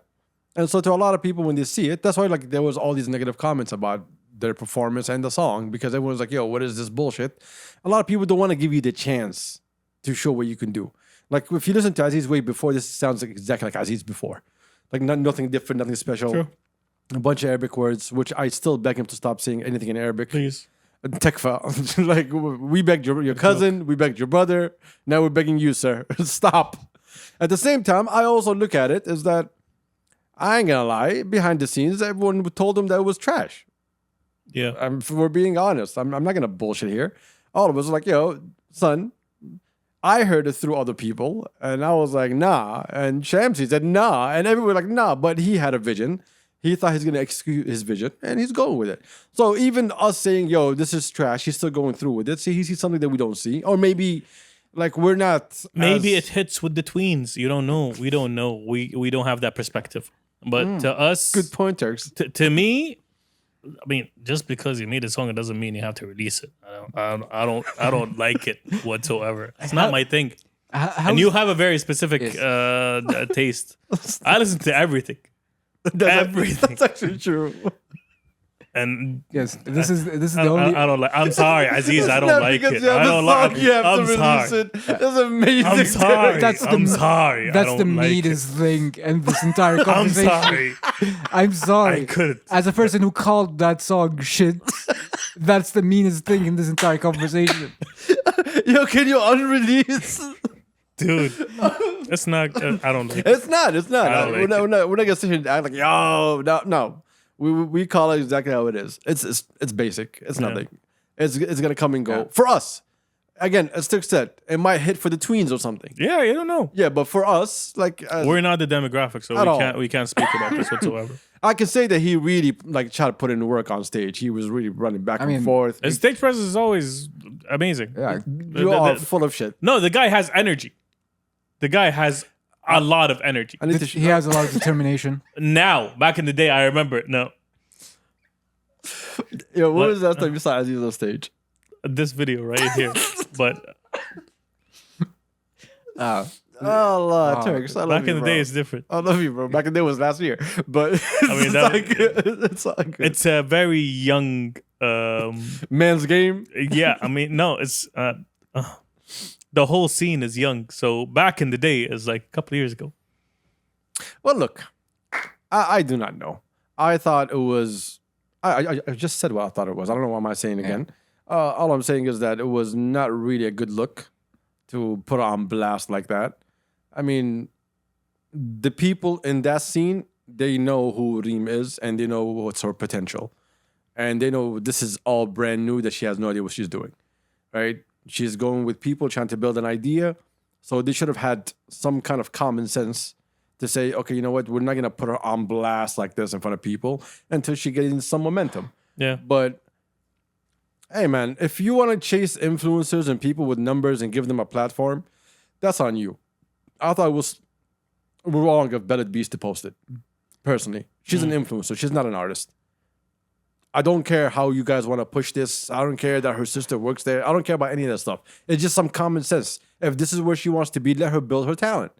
And so to a lot of people when they see it, that's why like there was all these negative comments about their performance and the song because everyone's like, yo, what is this bullshit? A lot of people don't want to give you the chance to show what you can do. Like if you listen to Aziz way before, this sounds like exactly like Aziz before. Like nothing different, nothing special. True. A bunch of Arabic words, which I still beg him to stop saying anything in Arabic. Please. Tekfa. Like we begged your cousin, we begged your brother. Now we're begging you, sir. Stop. At the same time, I also look at it as that I ain't gonna lie. Behind the scenes, everyone told him that it was trash. Yeah. If we're being honest. I'm not gonna bullshit here. All of us are like, yo, son. I heard it through other people, and I was like, nah. And Shamsi said, nah. And everyone was like, nah. But he had a vision. He thought he's going to execute his vision, and he's going with it. So even us saying, yo, this is trash, he's still going through with it. See, he sees something that we don't see. Or maybe, like, we're not... Maybe as- it hits with the tweens. You don't know. We don't know. We don't have that perspective. But to us, Good point, Turks. to me, I mean, just because you made a song, it doesn't mean you have to release it. I don't like it whatsoever. It's not my thing. And you have a very specific taste. I listen to everything. Everything. That's actually true. And Yes, this is the I only. don't like. I'm sorry, Aziz. I don't Not like because it. you have I the don't song, like. you have to I'm release sorry. it. That's amazing. I'm sorry. That's the- I'm sorry. I That's don't the like meanest thing in this entire I'm conversation. sorry. I'm sorry. I couldn't. As a person who called that song shit, that's the meanest thing in this entire conversation. Yo, can you unrelease? Dude, it's not. I don't like it. It's not. It's not. I don't We're like not. We're not. We're not gonna sit here and act like yo. No. We call it exactly how it is. It's basic. It's nothing. It's gonna come and go Yeah. for us. Again, as Turk said, it might hit for the tweens or something. Yeah, you don't know. Yeah, but for us, like We're not the demographic, so At all. we can't speak about this whatsoever. I can say that he really like tried to put in work on stage. He was really running back and mean, forth. His stage presence is always amazing. Yeah, You are full of shit. No, the guy has energy. The guy has a lot of energy. I need to. he has a lot of determination. Now, back in the day, I remember it. No, Yo, what What? was the last time you saw Aziz on stage? this video right here. But Uh, Oh, Lord, Wow. Turks. I love back you, in the bro. day, it's different. I love you, bro. Back in the day was last year, but mean, that- it's all good. It's a very young. Man's game. Yeah, I mean, no, it's the whole scene is young. So back in the day is like a couple of years ago. Well, look, I do not know. I thought it was. I just said what I thought it was. I don't know what am I saying again. All I'm saying is that it was not really a good look to put her on blast like that. I mean, the people in that scene, they know who Reem is and they know what's her potential. And they know this is all brand new, that she has no idea what she's doing, right? She's going with people trying to build an idea. So they should have had some kind of common sense to say, okay, you know what? We're not going to put her on blast like this in front of people until she gets some momentum. Yeah. But hey, man, if you want to chase influencers and people with numbers and give them a platform, that's on you. I thought it was wrong of Bellet Beast to post it. Personally, she's an influencer. She's not an artist. I don't care how you guys want to push this. I don't care that her sister works there. I don't care about any of that stuff. It's just some common sense. If this is where she wants to be, let her build her talent.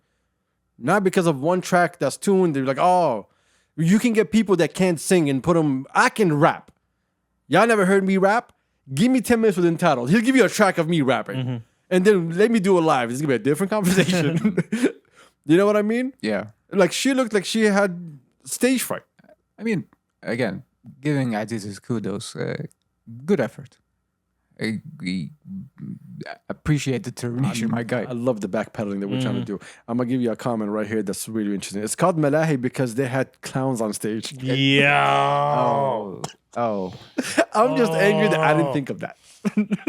Not because of one track that's tuned. They're like, oh, you can get people that can't sing and put them. I can rap. Y'all never heard me rap? Give me 10 minutes with Entitled. He'll give you a track of me rapping. And then let me do it live. It's going to be a different conversation. You know what I mean? Yeah. Like, she looked like she had stage fright. I mean, again, giving Aziz's kudos. Good effort. We appreciate the determination, my guy. I love the backpedaling that we're trying to do. I'm going to give you a comment right here that's really interesting. It's called Malahi because they had clowns on stage. Yeah. Oh. I'm just angry that I didn't think of that.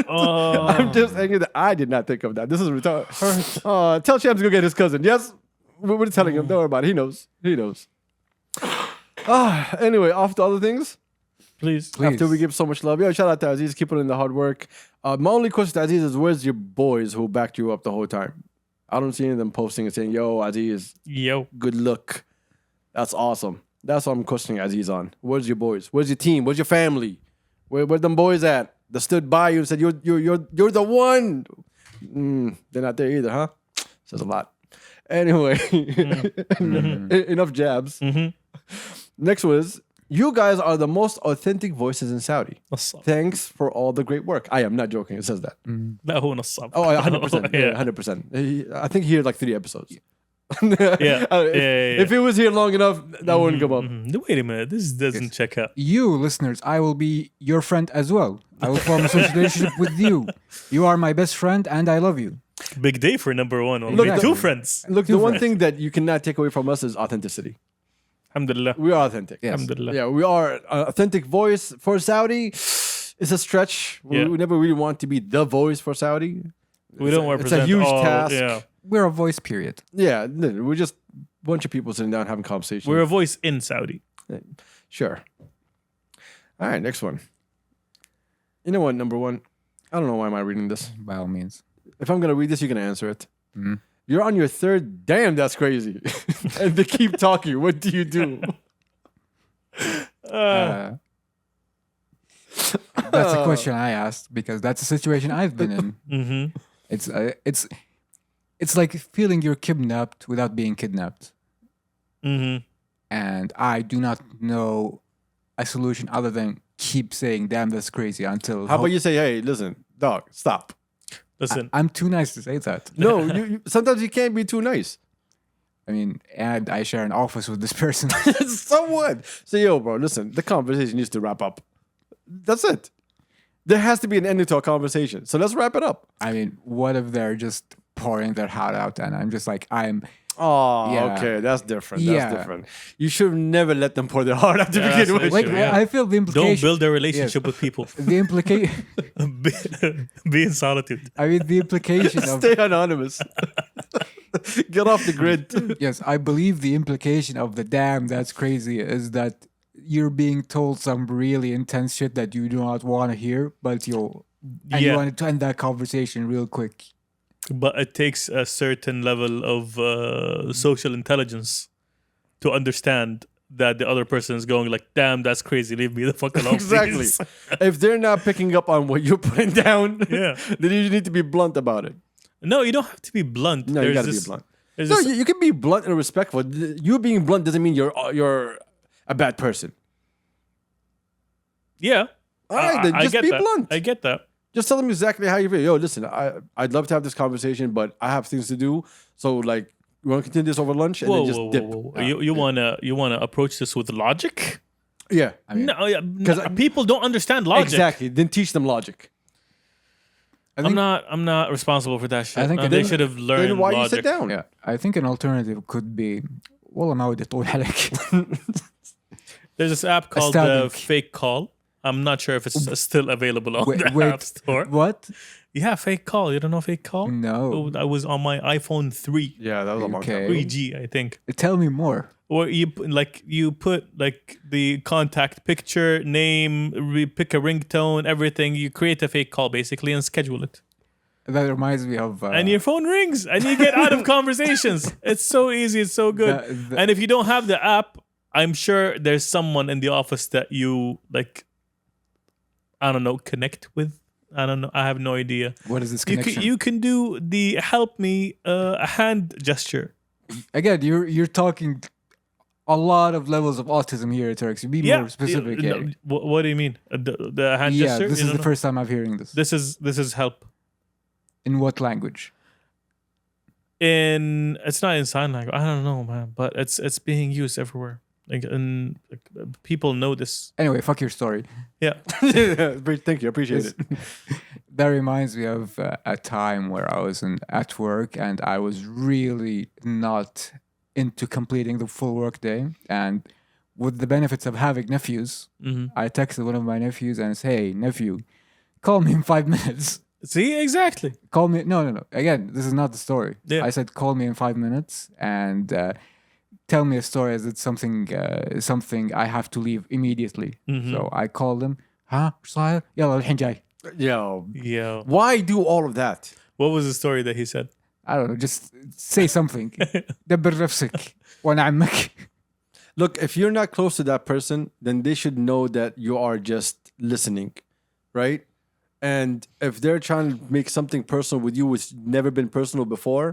I'm just angry that I did not think of that. This is retarded. Tell Shams to go get his cousin. Yes, we're telling him. Don't worry about it. He knows. He knows. Anyway, off to other things. Please. After we give so much love. Yo, shout out to Aziz. Keep putting in the hard work. My only question to Aziz is, where's your boys who backed you up the whole time? I don't see any of them posting and saying, yo, Aziz, Yo. good look. That's awesome. That's what I'm questioning Aziz on. Where's your boys? Where's your team? Where's your family? Where them boys at? That stood by you and said, you're the one. They're not there either, huh? Says a lot. Anyway, enough jabs. Next was, you guys are the most authentic voices in Saudi. نصاب. Thanks for all the great work. I am not joking. It says that. لا هو نصاب. Oh, 100%. Yeah. 100%. I think he heard like 3 episodes. Yeah. If it was here long enough, that wouldn't come up. Wait a minute. This doesn't check out. You, listeners, I will be your friend as well. I will form a social relationship with you. You are my best friend and I love you. Big day for number one. Look, Only 2 friends. Look, the one thing that you cannot take away from us is authenticity. Alhamdulillah. We are authentic. Yes. Alhamdulillah. Yeah, we are an authentic voice for Saudi. It's a stretch. Yeah. We never really want to be the voice for Saudi. We don't It's represent a huge all, task. Yeah. We're a voice, period. Yeah, we're just a bunch of people sitting down having conversations. We're a voice in Saudi. Sure. All right, next one. You know what, number one? I don't know why am I reading this. By all means. If I'm going to read this, you can answer it. You're on your 3rd. Damn, that's crazy. And they keep talking. What do you do? That's a question I asked because that's a situation I've been in. It's like feeling you're kidnapped without being kidnapped. And I do not know a solution other than keep saying, damn, that's crazy until... How about you say, hey, listen, dog, stop. Listen. I'm too nice to say that. No, sometimes you can't be too nice. I mean, and I share an office with this person. So what? Say, yo, bro, listen, the conversation needs to wrap up. That's it. There has to be an ending to a conversation. So let's wrap it up. I mean, what if they're just pouring their heart out and I'm just like, Oh, Yeah. okay. That's different. Yeah. That's different. You should have never let them pour their heart out to Yeah, begin that's with. like, Sure, yeah. I feel the implication. Don't build a relationship with people. The implication. Be in solitude. I mean, the implication of Stay anonymous. Get off the grid. yes, I believe the implication of the damn that's crazy is that you're being told some really intense shit that you do not want to hear, but you Yeah. wanted to end that conversation real quick. But it takes a certain level of social intelligence to understand that the other person is going like, damn, that's crazy. Leave me the fuck alone. Exactly. Please. If they're not picking up on what you're putting down, Yeah. then you need to be blunt about it. No, you don't have to be blunt. No, you There's got to be this- blunt. there's No, this- you can be blunt and respectful. You being blunt doesn't mean you're a bad person. yeah. All right, then I just get be that. blunt. I get that. Just tell them exactly how you feel. Yo, listen, I'd love to have this conversation, but I have things to do. So, like, you want to continue this over lunch and Whoa, then just whoa, dip. whoa, whoa. You wanna approach this with logic? Yeah, I mean, No, yeah, 'Cause people don't understand logic. exactly. Then teach them logic. I'm not responsible for that shit. I think They then- should have learned Then why you logic. sit down? Yeah, I think an alternative could be والله ما ودي أطول عليك. There's this app called Stabbing. Fake Call. I'm not sure if it's still available on the Wait, App Store. What? Yeah, Fake Call. You don't know Fake Call? No. I was on my iPhone 3, Yeah, that was a long Okay. time. 3G, I think. Tell me more. Or you put like the contact picture, name, pick a ringtone, everything. You create a fake call basically and schedule it. That reminds me of. And your phone rings and you get out of conversations. It's so easy. It's so good. And if you don't have the app, I'm sure there's someone in the office that you like, I don't know, connect with. I don't know. I have no idea. What is this You connection? you can do the help me hand gesture. Again, you're talking a lot of levels of autism here, Turks. Be more specific. No, what do you mean? The hand Yeah, gesture? this You is don't the know? first time I'm hearing this. This is help. In what language? It's not in sign language. I don't know, man, but it's being used everywhere. And people know this. Anyway, fuck your story. Yeah. Thank you. Appreciate it. That reminds me of a time where I was at work and I was really not into completing the full work day. And with the benefits of having nephews, I texted one of my nephews and said, "Hey, nephew, call me in 5 minutes." See, exactly. Call me. No. Again, this is not the story. Yeah. I said, call me in 5 minutes and tell me a story as it's something I have to leave immediately. So I called him. ها وش صاير؟ يلا الحين جاي. Yo, Yeah. why do all of that? What was the story that he said? I don't know. Just say something. دبر نفسك وأنا عمك. Look, if you're not close to that person, then they should know that you are just listening, right? And if they're trying to make something personal with you, which never been personal before,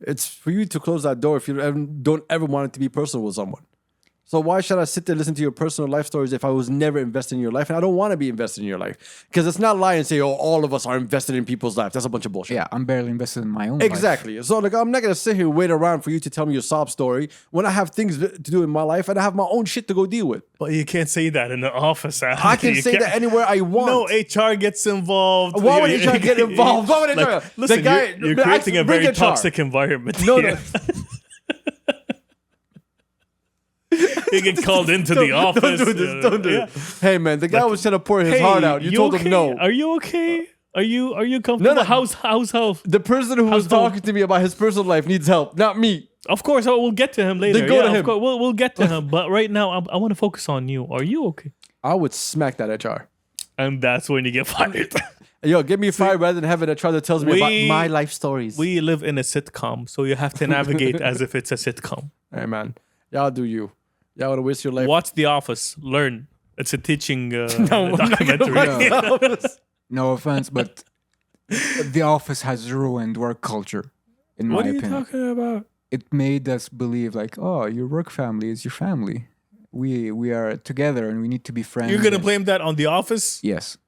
it's for you to close that door if you don't ever want it to be personal with someone. So why should I sit there and listen to your personal life stories if I was never invested in your life? And I don't want to be invested in your life. Because it's not lie and say, oh, all of us are invested in people's lives. That's a bunch of bullshit. Yeah, I'm barely invested in my own life. Exactly. So like, I'm not going to sit here and wait around for you to tell me your sob story when I have things to do in my life and I have my own shit to go deal with. But you can't say that in the office. I can say that anywhere I want. No, HR gets involved. Why would HR get involved? Why would HR? Like, listen, you're creating a very toxic environment. No, here. You get called into the office. Don't do this. Don't do it. Hey, man, the guy was trying to pour his Hey, heart out. You told okay? him no. Are you okay? Are you comfortable? No. How's health? The person who was Household. talking to me about his personal life needs help, not me. Of course, we'll get to him later. Then go to Of him. course, we'll get to him. But right now, I want to focus on you. Are you okay? I would smack that HR. And that's when you get fired. Yo, give me fired rather than having a HR that tells me about my life stories. We live in a sitcom, so you have to navigate as if it's a sitcom. Hey, man, y'all do you. Y'all want to waste your life. Watch The Office. Learn. It's a teaching I'm not gonna documentary. watch this. No offense, but The Office has ruined work culture, in What my are you opinion. talking about? It made us believe like, oh, your work family is your family. We are together and we need to be friends. You're gonna and- blame that on The Office? Yes,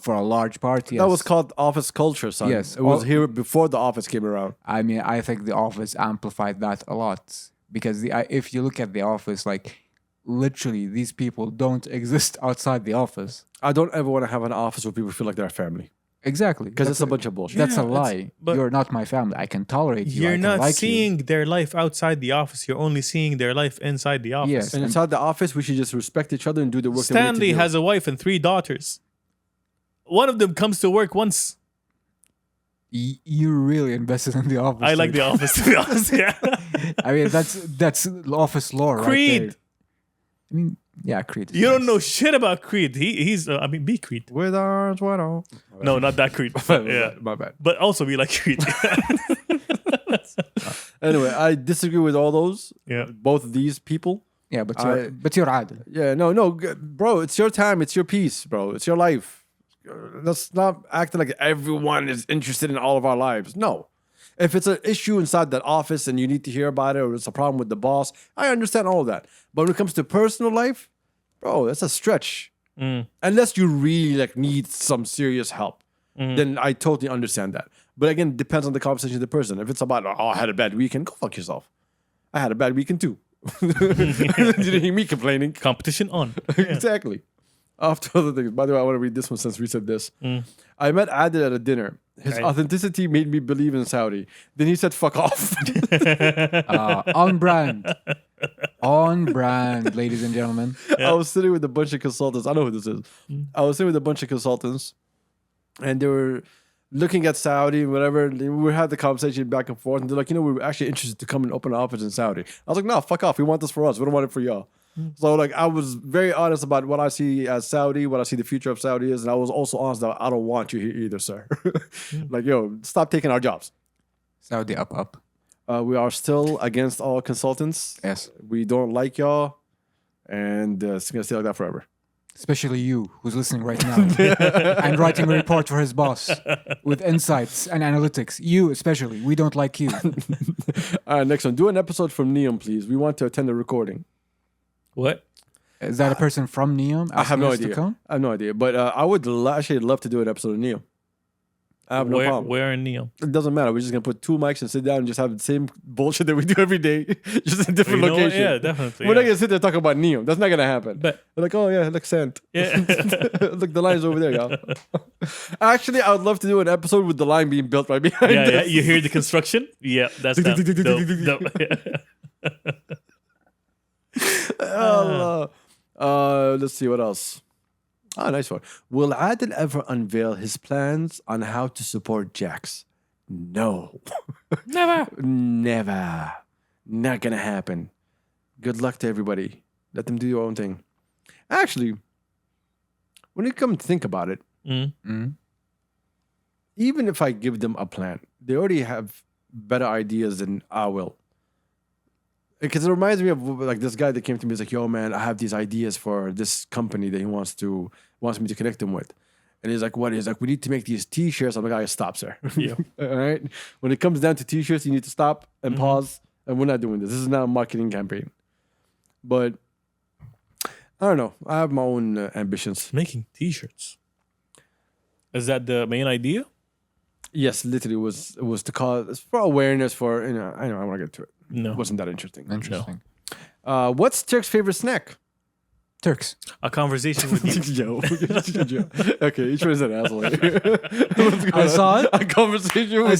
for a large part. Yes, That was called office culture, son. Yes. It was All- here before the office came around. I mean, I think The Office amplified that a lot because if you look at The Office, like literally, these people don't exist outside the office. I don't ever want to have an office where people feel like they're family. Exactly, Because it's a bunch of bullshit. That's a Yeah, lie. but- You're not my family. I can tolerate you. I You're can not like seeing their life outside the office. You're only seeing their life inside the office. Yes. And inside the office, we should just respect each other and do the work that we Stanley need to do. has a wife and 3 daughters. One of them comes to work once. You're really invested in the office. I like dude. The Office, to be honest. Yeah. I mean, that's office lore. Creed. Right there. I mean, yeah, Creed. is You don't nice. know shit about Creed. He's be Creed. With arms wide open. No, not that Creed. Yeah. My bad. But also be like Creed. Anyway, I disagree with all those. Yeah. Both of these people. Yeah, but I- you're عادل. Yeah, no, bro, it's your time. It's your piece, bro. It's your life. Let's not act like everyone is interested in all of our lives. No. If it's an issue inside that office and you need to hear about it or it's a problem with the boss, I understand all of that. But when it comes to personal life, bro, that's a stretch. Unless you really like need some serious help, then I totally understand that. But again, it depends on the conversation of the person. If it's about, oh, I had a bad weekend, go fuck yourself. I had a bad weekend too. You didn't hear me complaining. Competition on. Exactly. After other things. By the way, I want to read this one since we said this. I met Adil at a dinner. His Right. authenticity made me believe in Saudi. Then he said, fuck off. On brand. On brand, ladies and gentlemen. I was sitting with a bunch of consultants. I know who this is. I was sitting with a bunch of consultants, and they were looking at Saudi and whatever. And we had the conversation back and forth, and they're like, we're actually interested to come and open an office in Saudi. I was like, no, fuck off. We want this for us. We don't want it for y'all. So like, I was very honest about what I see as Saudi, what I see the future of Saudi is, and I was also honest that I don't want you here either, sir. Like, stop taking our jobs. Saudi up. We are still against all consultants. Yes. We don't like y'all, and it's gonna stay like that forever. Especially you, who's listening right now and writing a report for his boss with insights and analytics. You especially. We don't like you. All right, next one. Do an episode from Neom, please. We want to attend the recording. What? Is that a person from Neom? I have no asking us to idea. come? I have no idea, but I would actually love to do an episode of Neom. I have no problem. Where in Neom? It doesn't matter. We're just gonna put 2 mics and sit down and just have the same bullshit that we do every day, just in different You know what? locations. Yeah, definitely. We're yeah. not gonna sit there and talk about Neom. That's not gonna happen. But They're like, oh yeah, look, sand. yeah. Look, the line's over there, y'all. Actually, I would love to do an episode with the line being built right behind yeah, us. You hear the construction? Yeah, that's them. Dope. Let's see what else. Nice one. Will Adil ever unveil his plans on how to support Jax? No. Never. Not gonna happen. Good luck to everybody. Let them do their own thing. Actually, when you come to think about it, even if I give them a plan, they already have better ideas than I will. Because it reminds me of like this guy that came to me. He's like, "Yo, man, I have these ideas for this company that he wants me to connect him with." And he's like, "What?" He's like, "We need to make these T-shirts." I'm like, "I stop, sir." Yeah. All right. When it comes down to T-shirts, you need to stop and pause. And we're not doing this. This is not a marketing campaign. But I don't know. I have my own ambitions. Making T-shirts. Is that the main idea? Yes, literally it was to cause for awareness for I want to get to it. No. It wasn't that interesting. Interesting. What's Turk's favorite snack? Turks. A conversation with you. Yo. Okay, each one is an asshole. I saw it. A conversation with I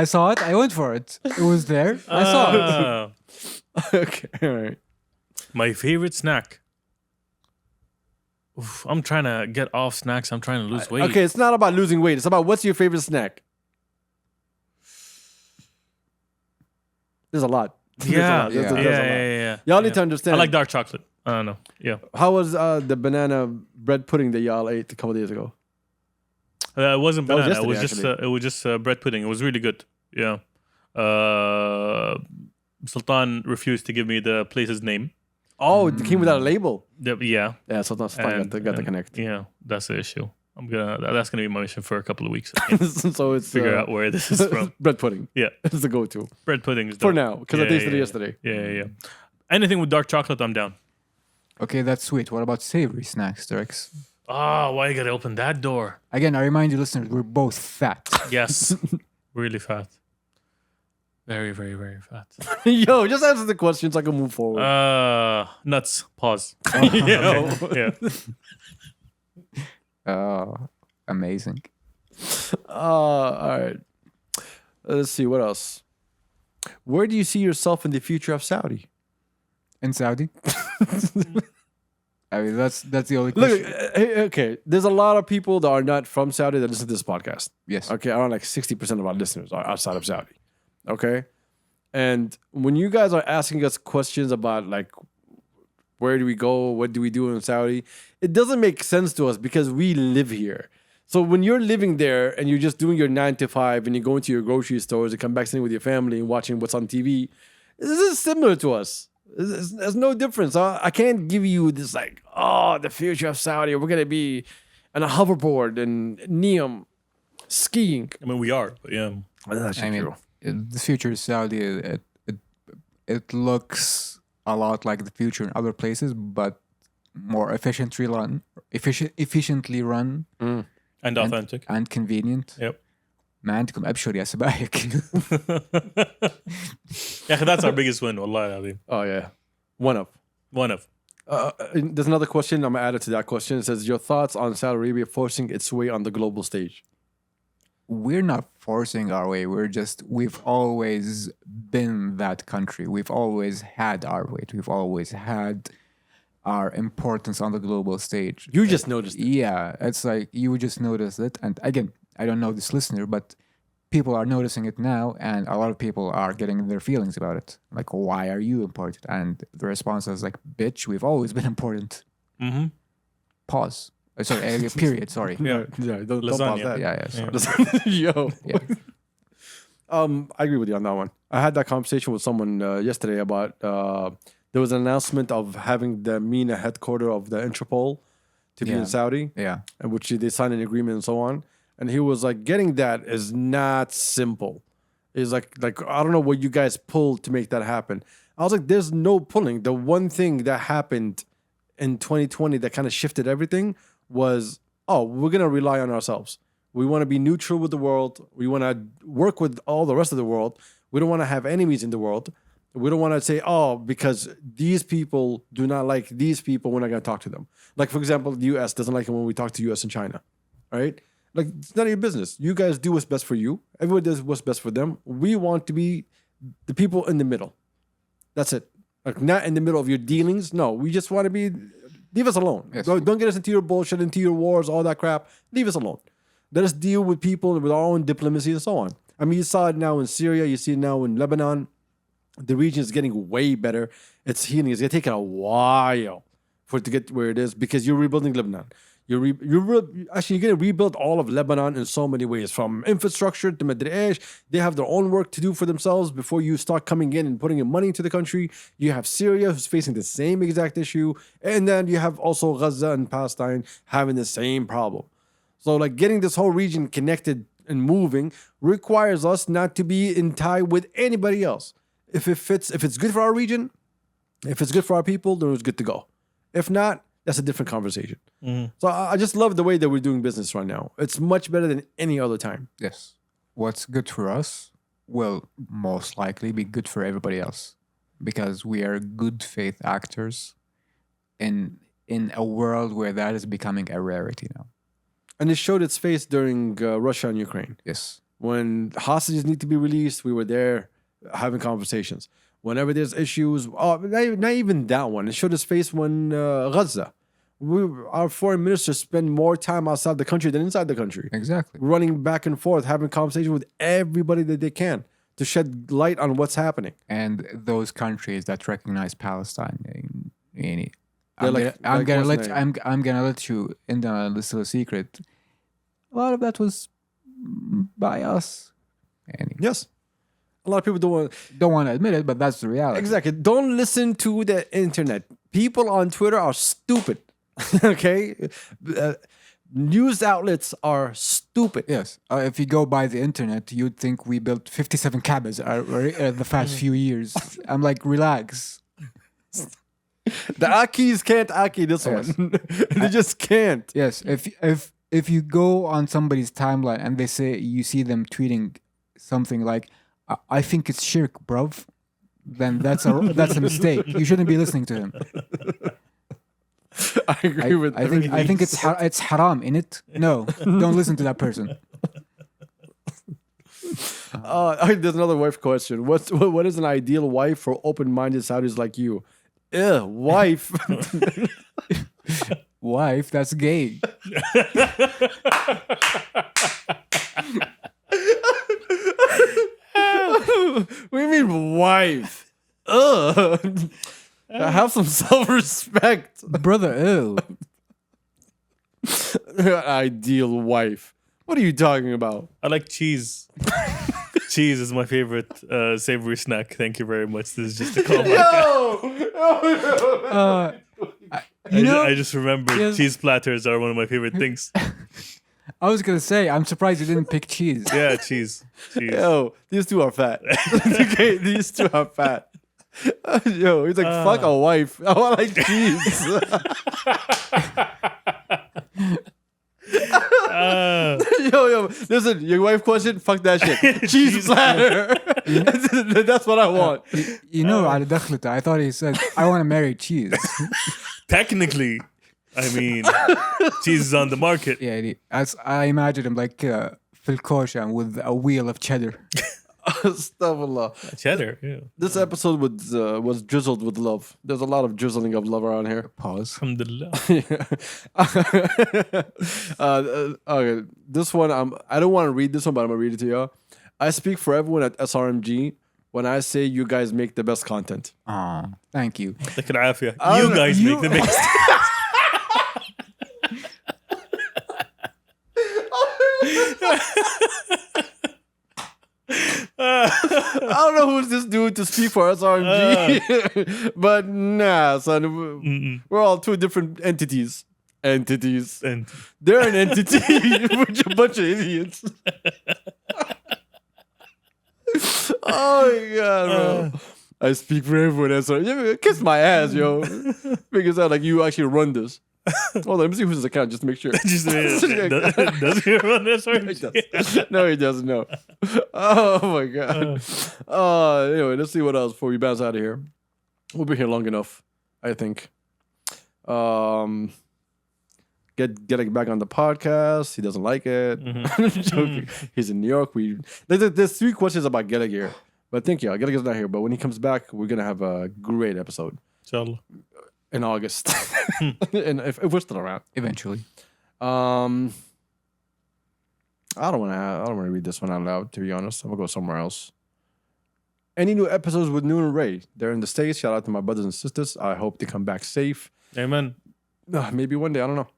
saw it. I went for it. It was there. I saw it. Ah, Okay, all right. my favorite snack. Oof, I'm trying to get off snacks. I'm trying to lose weight. Okay, it's not about losing weight. It's about what's your favorite snack. There's a lot. Yeah, There's a lot. yeah. Y'all need to understand. I like dark chocolate. I don't know. Yeah. How was the banana bread pudding that y'all ate a couple days ago? It wasn't That was banana. yesterday, It was just bread pudding. It was really good. Yeah. Sultan refused to give me the place's name. Oh, it came without a label. Yeah. Yeah, so that's got the connect. Yeah, that's the issue. That's gonna be my mission for a couple of weeks. So it's Figure out where this is from. bread pudding. Yeah, It's the go-to bread pudding is for dope. now because I Yeah, tasted it yeah. yesterday. Yeah. Anything with dark chocolate, I'm down. Okay, that's sweet. What about savory snacks, Turks? Ah, why you gotta open that door? Again, I remind you, listeners, we're both fat. Yes, really fat. Very, very, very fat. Yo, just answer the question so I can move forward. Nuts. Pause. Yo. Yeah. Oh, amazing. All right. Let's see what else. Where do you see yourself in the future of Saudi? In Saudi? I mean, that's the only Look, question. okay. There's a lot of people that are not from Saudi that listen to this podcast. Yes. Okay, around like 60% of our listeners are outside of Saudi. Okay, and when you guys are asking us questions about like where do we go, what do we do in Saudi, it doesn't make sense to us because we live here. So when you're living there and you're just doing your 9 to 5 and you're going to your grocery stores and come back sitting with your family and watching what's on TV, this is similar to us. There's no difference. I can't give you this like, oh, the future of Saudi. We're gonna be on a hoverboard and Neom skiing. I mean, we are, but yeah. That's I mean, true. the future of Saudi, it looks a lot like the future in other places, but more efficiently run And authentic. and convenient. Yep. ما عندكم أبشر يا سبايك. Yeah, that's our biggest win. Wallahi, Azim. Oh yeah, one of. One of. There's another question I'm gonna add it to that question. It says your thoughts on Saudi Arabia forcing its way on the global stage. We're not forcing our way. We've always been that country. We've always had our weight. We've always had our importance on the global stage. You just noticed it. Yeah, it's like you just noticed it. And again, I don't know this listener, but people are noticing it now, and a lot of people are getting their feelings about it. Like, why are you important? And the response is like, bitch, we've always been important. Mm-hmm. Pause. Sorry, period. Sorry. Yeah, don't pause Lasagna. that. Yeah, sorry. Yo. Yeah. I agree with you on that one. I had that conversation with someone yesterday about there was an announcement of having the MENA headquarter of the Interpol to be Yeah. in Saudi, Yeah. and which they signed an agreement and so on. And he was like, getting that is not simple. He's like I don't know what you guys pulled to make that happen. I was like, there's no pulling. The one thing that happened in 2020 that kind of shifted everything was, we're gonna rely on ourselves. We want to be neutral with the world. We want to work with all the rest of the world. We don't want to have enemies in the world. We don't want to say, because these people do not like these people, we're not going to talk to them. Like, for example, the U.S. doesn't like it when we talk to U.S. and China, right? Like, it's none of your business. You guys do what's best for you. Everyone does what's best for them. We want to be the people in the middle. That's it. Like, not in the middle of your dealings. No, we just want to be, leave us alone. Yes. Don't get us into your bullshit, into your wars, all that crap. Leave us alone. Let us deal with people with our own diplomacy and so on. I mean, you saw it now in Syria. You see it now in Lebanon. The region is getting way better. It's healing. It's going to take a while for it to get where it is because you're rebuilding Lebanon. You're going to rebuild all of Lebanon in so many ways, from infrastructure to Madri Aish. They have their own work to do for themselves before you start coming in and putting in money into the country. You have Syria, who's facing the same exact issue. And then you have also Gaza and Palestine having the same problem. So, like, getting this whole region connected and moving requires us not to be in tie with anybody else. If it's good for our region, if it's good for our people, then it's good to go. If not, that's a different conversation. Mm-hmm. So I just love the way that we're doing business right now. It's much better than any other time. Yes. What's good for us will most likely be good for everybody else because we are good faith actors in a world where that is becoming a rarity now. And it showed its face during Russia and Ukraine. Yes. When hostages need to be released, we were there having conversations. Whenever there's issues, not even that one. It showed its face when Gaza. Our foreign ministers spend more time outside the country than inside the country. Exactly. Running back and forth, having conversations with everybody that they can to shed light on what's happening. And those countries that recognize Palestine, They're I'm gonna what's let the name? you in on this little secret. A lot of that was by us. Yes. A lot of people Don't want to admit it, but that's the reality. Exactly. Don't listen to the internet. People on Twitter are stupid. Okay? News outlets are stupid. Yes. If you go by the internet, you'd think we built 57 Kaabas the past few years. I'm like, relax. The Akis can't Aki this Yes. one. They just can't. Yes. If you go on somebody's timeline and they say you see them tweeting something like, I think it's shirk, bruv, then that's a mistake. You shouldn't be listening to him. I agree with everything. I think it's haram in it. No, don't listen to that person. There's another wife question. What is an ideal wife for open-minded Saudis like you? Wife. Wife, that's gay. What do you mean wife? Have some self-respect. Brother, ew. Ideal wife. What are you talking about? I like cheese. Cheese is my favorite savory snack. Thank you very much. This is just a callback. I I just remembered Yes. cheese platters are one of my favorite things. I was gonna say, I'm surprised you didn't pick cheese. Yeah, cheese. Yo, these two are fat. Okay, these two are fat. Yo, he's like, fuck a wife. I want like cheese. Yo, listen, your wife question, fuck that shit. Cheese platter. That's what I want. You know, على دخلته, I thought he said, I want to marry cheese. Technically, I mean, cheese is on the market. Yeah, as I imagine him like Phil Koshan with a wheel of cheddar. Astaghfirullah. Cheddar. Yeah. This episode was drizzled with love. There's a lot of drizzling of love around here. Pause. Alhamdulillah. Okay, this one I don't want to read this one, but I'm gonna read it to you. I speak for everyone at SRMG when I say you guys make the best content. Aw, thank you. Look at Afia. I You don't know, guys make the best. I don't know who's this dude to speak for SRMG, but nah, son, we're all two different entities. Entities. And They're an entity. We're a bunch of idiots. Oh my god, bro. I speak for everyone. SRMG. Kiss my ass, yo. Make it sound like you actually run this. Hold on, let me see whose account just to make sure. just does he run this? He does. No, he doesn't know. Oh my god. Anyway, let's see what else before we bounce out of here. We'll be here long enough, I think. Getting back on the podcast. He doesn't like it. I'm joking. He's in New York. There's 3 questions about Getting here, but thank you. Getting is not here, but when he comes back, we're gonna have a great episode Inshallah. in August, and if we're still around. Eventually. I don't want to read this one out loud. To be honest, I'm gonna go somewhere else. Any new episodes with Noon and Ray? They're in the States. Shout out to my brothers and sisters. I hope they come back safe. Amen. Maybe one day. I don't know.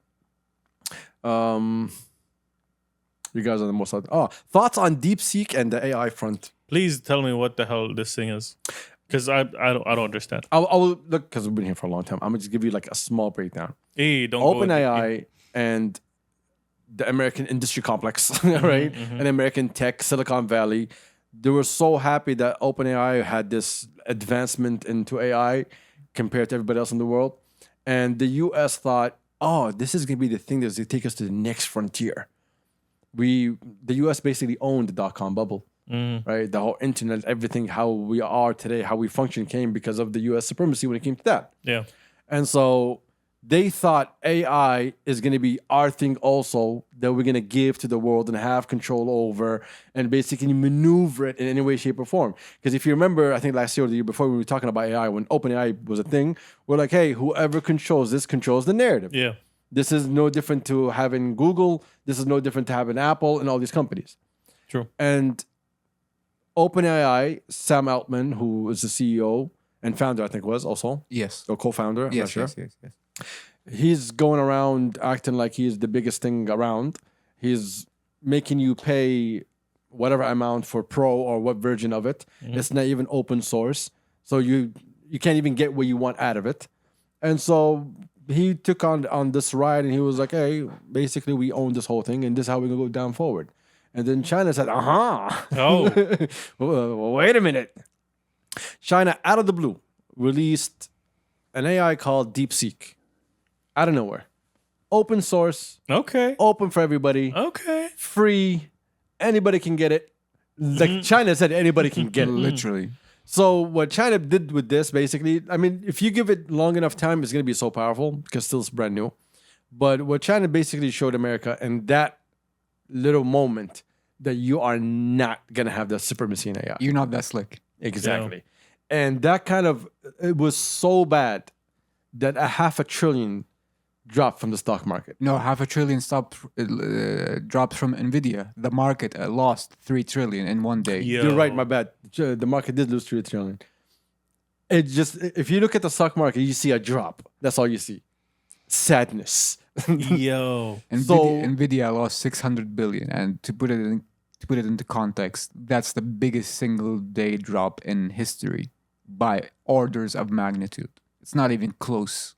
You guys are the most. Thoughts on DeepSeek and the AI front? Please tell me what the hell this thing is, because I don't understand. I will look because we've been here for a long time. I'm gonna just give you like a small breakdown. Hey, don't OpenAI and the American industry complex, right? And American tech, Silicon Valley. They were so happy that OpenAI had this advancement into AI compared to everybody else in the world. And the US thought, oh, this is going to be the thing that's going to take us to the next frontier. The US basically owned the dot-com bubble, right? The whole internet, everything, how we are today, how we function came because of the US supremacy when it came to that. Yeah. And so they thought AI is going to be our thing also that we're going to give to the world and have control over and basically maneuver it in any way, shape, or form. Because if you remember, I think last year or the year before, we were talking about AI when OpenAI was a thing. We're like, hey, whoever controls this controls the narrative. Yeah. This is no different to having Google. This is no different to having Apple and all these companies. True. And OpenAI, Sam Altman, who is the CEO and founder, I think was also, Yes. or co-founder, I'm not Yes, sure. yes. He's going around acting like he's the biggest thing around. He's making you pay whatever amount for pro or what version of it. It's not even open source. So you can't even get what you want out of it. And so he took on this ride and he was like, hey, basically we own this whole thing and this is how we're going to go down forward. And then China said, Oh. well, wait a minute. China, out of the blue, released an AI called DeepSeek. Out of nowhere. Open source. Okay. Open for everybody. Okay. Free. Anybody can get it. Like China said, anybody can get it. Literally. So what China did with this, basically, I mean, if you give it long enough time, it's going to be so powerful because still it's brand new. But what China basically showed America in that little moment that you are not going to have the supremacy in AI. You're not that slick. Exactly. And that kind of, it was so bad that $500 billion dropped from the stock market. No, $500 billion dropped from Nvidia. The market lost $3 trillion in one day. Yo. You're right, my bad. The market did lose $3 trillion. It just, if you look at the stock market, you see a drop. That's all you see. Sadness. Yo. Nvidia lost $600 billion, and to put it into context, that's the biggest single day drop in history by orders of magnitude. It's not even close.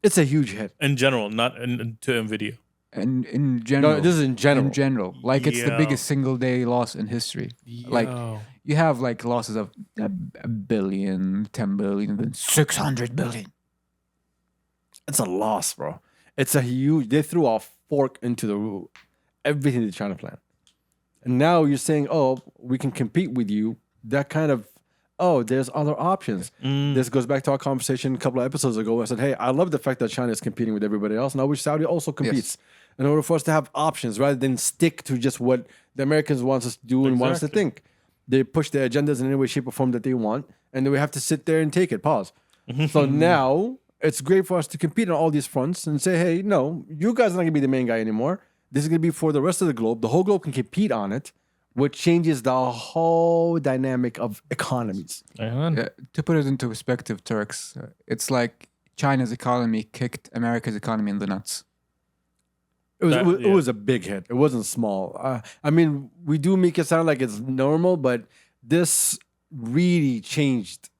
It's a huge hit. In general, not to NVIDIA. And in general, No, this is in general. In general, like it's the Yeah. biggest single day loss in history. Like you have like losses of a billion, 10 billion, then 600 billion. It's a loss, bro. It's a huge. They threw a fork into everything they're trying to plan, and now you're saying, "Oh, we can compete with you." That kind of oh, there's other options. This goes back to our conversation a couple of episodes ago. I said, hey, I love the fact that China is competing with everybody else, and I wish Saudi also competes. In order for us to have options rather than stick to just what the Americans want us to do and want us to think. They push their agendas in any way, shape, or form that they want, and then we have to sit there and take it. Pause. So now it's great for us to compete on all these fronts and say, hey, no, you guys are not going to be the main guy anymore. This is going to be for the rest of the globe. The whole globe can compete on it, which changes the whole dynamic of economies. To put it into perspective, Turks, it's like China's economy kicked America's economy in the nuts. It was a big hit. It wasn't small. I mean, we do make it sound like it's normal, but this really changed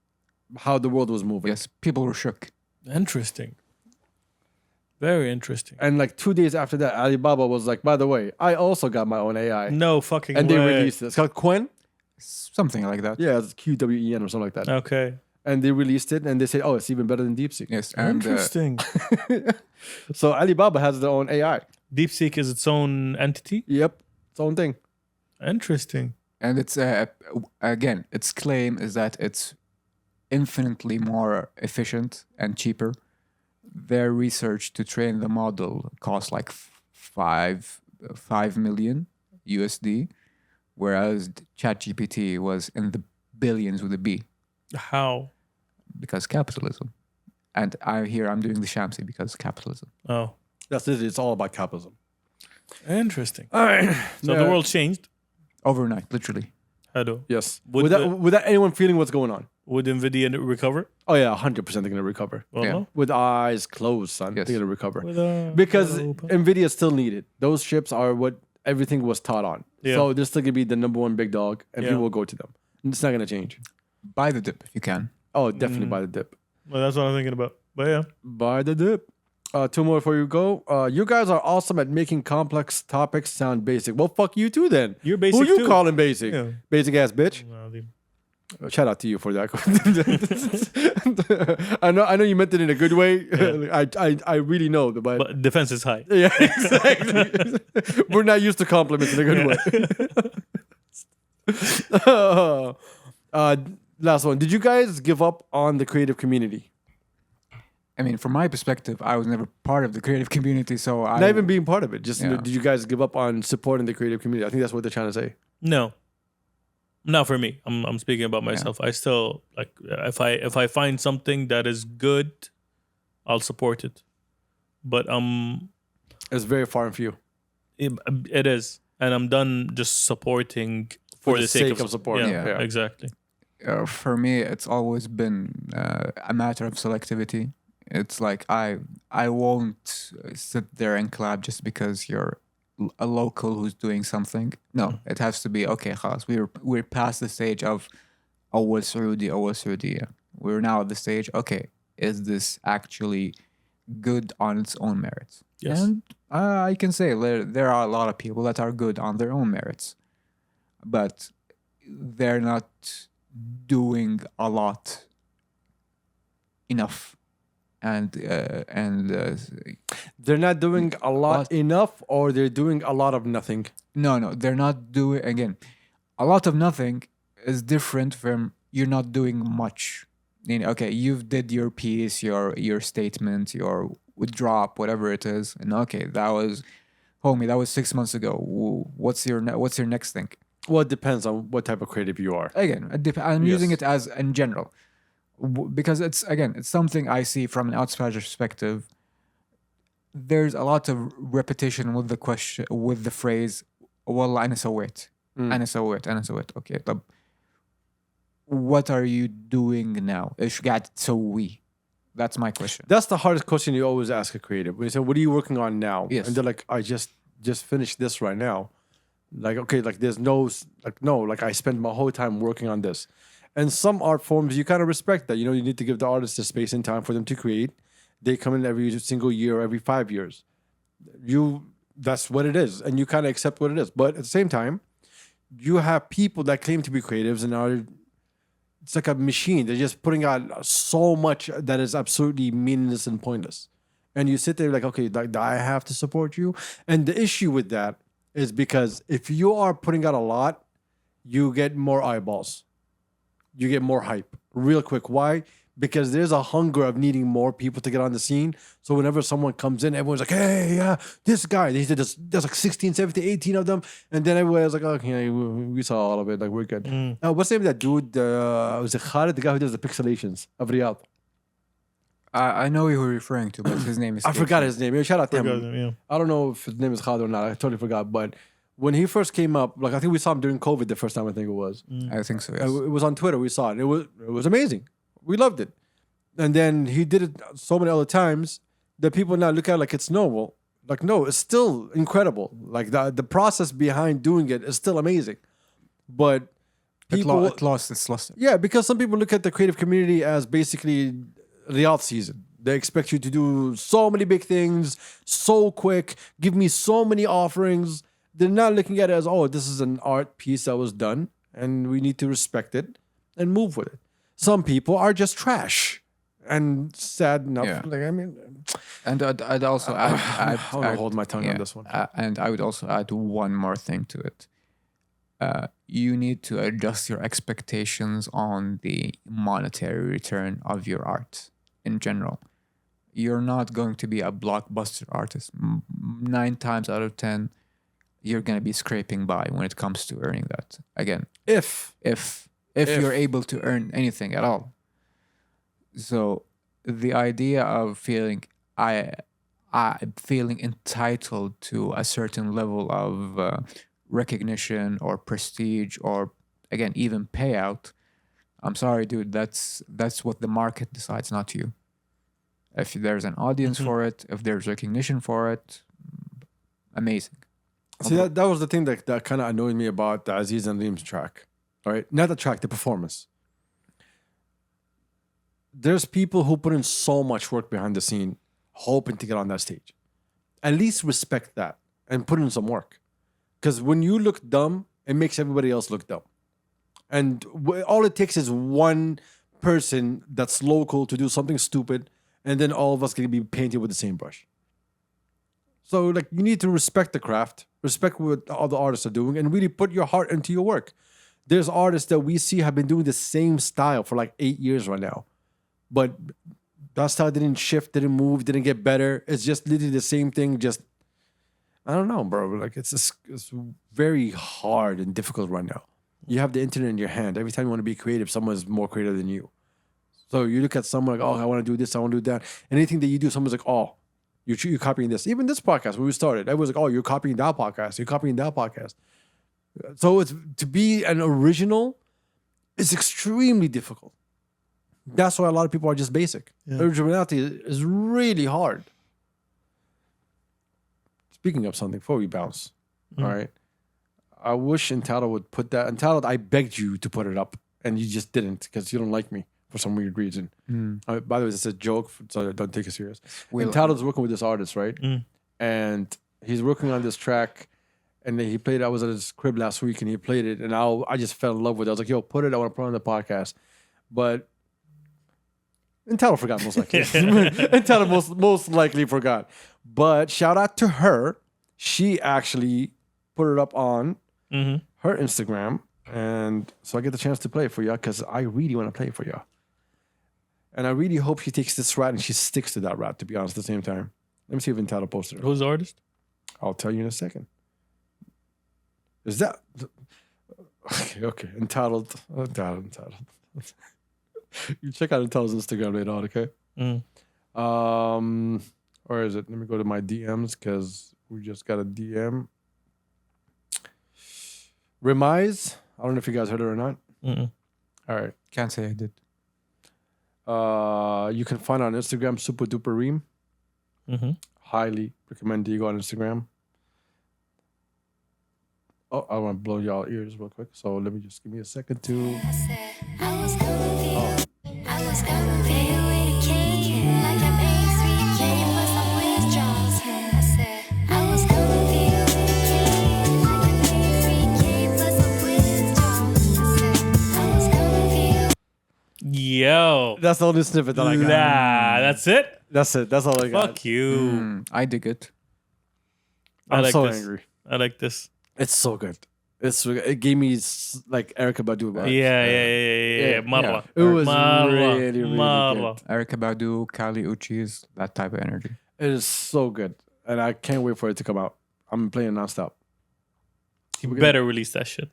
how the world was moving. Yes, people were shook. Interesting. Very interesting. And like 2 days after that, Alibaba was like, by the way, I also got my own AI. No fucking and way. they released it. It's called Quen. Something like that. Yeah, it's QWEN or something like that. Okay. And they released it and they said, oh, it's even better than DeepSeek. Yes. And, Interesting. So Alibaba has their own AI. DeepSeek is its own entity? Yep. Its own thing. Interesting. and it's again, its claim is that it's infinitely more efficient and cheaper. Their research to train the model costs like 5 million USD, whereas ChatGPT was in the billions with a B. How? Because capitalism. And I'm doing the Shamsi because capitalism. Oh, That's it. It's all about capitalism. interesting. All right. So the world changed. Overnight, literally. How do? Yes. Would Without anyone feeling what's going on. Would Nvidia recover? Oh yeah, 100% they're gonna recover. Well, Yeah. no. With eyes closed, son. Yes. They're gonna recover. With, Because open. Nvidia still needed. Those chips are what everything was taught on. Yeah. So they're still gonna be the number one big dog, and Yeah. people will go to them. It's not gonna change. Buy the dip if you can. Oh, definitely buy the dip. Well, that's what I'm thinking about. But yeah. Buy the dip. Two more before you go. You guys are awesome at making complex topics sound basic. Well, fuck you too then. You're basic Who you too. calling basic? Yeah. Basic ass bitch. Well, the- Shout out to you for that. I know you meant it in a good way. I really know, but But defense is high. yeah, exactly. We're not used to compliments in a good way. Last one. Did you guys give up on the creative community? I mean, from my perspective, I was never part of the creative community, so I Not even being part of it. Just Yeah. did you guys give up on supporting the creative community? I think that's what they're trying to say. No. Not for me. I'm speaking about myself. I still like if I find something that is good, I'll support it. But It's very foreign for you. it is, and I'm done just supporting for the sake of supporting. Yeah, Yeah. exactly. for me, it's always been a matter of selectivity. It's like I won't sit there and clap just because you're a local who's doing something. No, it has to be okay. Khalas, we're past the stage of awal Saudi. We're now at the stage. Okay, is this actually good on its own merits? Yes. And I can say there are a lot of people that are good on their own merits, but they're not doing a lot enough. And They're not doing a lot But- enough, or they're doing a lot of nothing. no, they're not doing. Again, a lot of nothing is different from you're not doing much. Okay, you've did your piece, your statement, your drop, whatever it is, and okay, that was 6 months ago. What's your next thing? Well, it depends on what type of creative you are. Again, I'm using Yes. it as in general, because it's something I see from an outsider's perspective. There's a lot of repetition with the question, with the phrase والله أنا سويت أنا سويت. Okay, طب what are you doing now? إيش قاعد تسوي? That's my question. That's the hardest question you always ask a creative. When you say, "What are you working on now?" Yes. And they're like, "I just finished this right now." Like, okay, like there's no like I spent my whole time working on this. And some art forms you kind of respect that. You need to give the artist the space and time for them to create. They come in every single year, every 5 years. That's what it is, and you kind of accept what it is. But at the same time, you have people that claim to be creatives and are. It's like a machine. They're just putting out so much that is absolutely meaningless and pointless. And you sit there like, okay, like, I have to support you. And the issue with that is because if you are putting out a lot, you get more eyeballs. you get more hype real quick. Why? Because there's a hunger of needing more people to get on the scene. So whenever someone comes in, everyone's like, hey, yeah, this guy. They said there's like 16, 17, 18 of them. And then everyone's like, okay, we saw all of it. Like, we're good. What's the name of that dude? Was it Khalid, the guy who does the pixelations of Riyadh? I know who you're referring to, but his name is. I forgot his name. Yeah, shout out to him. Yeah. I don't know if his name is Khalid or not. I totally forgot. But when he first came up, like I think we saw him during COVID the first time. I think it was. I think so. Yes. It was on Twitter. We saw it. It was amazing. We loved it. And then he did it so many other times that people now look at it like it's normal. Like, no, it's still incredible. Like the process behind doing it is still amazing. But people it lost its luster. yeah, because some people look at the creative community as basically Riyadh season. They expect you to do so many big things so quick, give me so many offerings. They're not looking at it as, oh, this is an art piece that was done and we need to respect it and move with it. Some people are just trash and sad enough. Yeah. Like, I mean, And I'd also add. I want to hold my tongue on this one. And I would also add one more thing to it. You need to adjust your expectations on the monetary return of your art in general. You're not going to be a blockbuster artist. 9 times out of 10, you're going to be scraping by when it comes to earning that. Again, if you're able to earn anything at all. So the idea of feeling feeling entitled to a certain level of recognition or prestige or again even payout, I'm sorry, dude, that's what the market decides, not you. If there's an audience for it, if there's recognition for it, amazing. See, that was the thing that kind of annoyed me about the Aziz and Reem's track. All right, not the track, the performance. There's people who put in so much work behind the scene, hoping to get on that stage. At least respect that and put in some work. Because when you look dumb, it makes everybody else look dumb. And all it takes is one person that's local to do something stupid, and then all of us can be painted with the same brush. So, like, you need to respect the craft, respect what all the artists are doing, and really put your heart into your work. There's artists that we see have been doing the same style for like 8 years right now. But that style didn't shift, didn't move, didn't get better. It's just literally the same thing. Just, I don't know, bro. Like, it's very hard and difficult right now. You have the internet in your hand. Every time you want to be creative, someone's more creative than you. So you look at someone like, oh, I want to do this, I want to do that. Anything that you do, someone's like, oh, you're copying this. Even this podcast, when we started, everyone's like, oh, you're copying that podcast. You're copying that podcast. So it's to be an original is extremely difficult. That's why a lot of people are just basic. Yeah. Originality is really hard. Speaking of something, before we bounce, all right, I wish Entitled would put that. Entitled, I begged you to put it up, and you just didn't because you don't like me for some weird reason. By the way, it's a joke, so don't take it serious. Entitled's working with this artist, right? And he's working on this track. And then he played it. I was at his crib last week and he played it. And I just fell in love with it. I was like, yo, put it. I want to put it on the podcast. But Entitled forgot most likely. Entitled most likely forgot. But shout out to her. She actually put it up on her Instagram. And so I get the chance to play it for y'all because I really want to play it for y'all. And I really hope she takes this route and she sticks to that route, to be honest, at the same time. Let me see if Entitled posted it. Who's the artist? I'll tell you in a second. Is that okay? Entitled. You check out Entitled's Instagram later on, okay? Where is it? Let me go to my DMs because we just got a DM. Remise. I don't know if you guys heard it or not. All right. Can't say I did. You can find it on Instagram, Super Duper Reem. Highly recommend you go on Instagram. Oh, I want to blow y'all ears real quick. So let me just give me a second to. Yo. That's the only snippet that I got. Nah, that's it? That's it. That's all I got. Fuck you. I dig it. I'm like so this. angry. I like this. It's so good. It gave me like Erica Badu vibes. Yeah. مرة. It was مرة. really مرة. good. Erica Badu, Kali Uchis, that type of energy. It is so good, and I can't wait for it to come out. I'm playing nonstop. He better release that shit.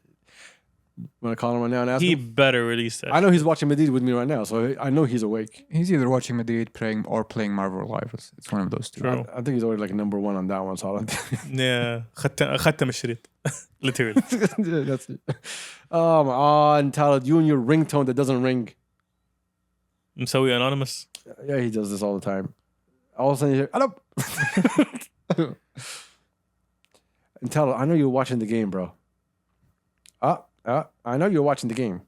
Want to call him right now and ask He him? better release that. I know he's watching Medid with me right now, so I know he's awake. He's either watching Madrid playing Marvel Rivals. It's one of those two. True. I think he's already like number one on that one. So I don't think Yeah. ختم الشريط. Literally. that's it. On Tyler, you and your ringtone that doesn't ring. مسوي anonymous. Yeah, he does this all the time. All of a sudden you hear, hello. And Tyler, I know you're watching the game, bro. I know you're watching the game.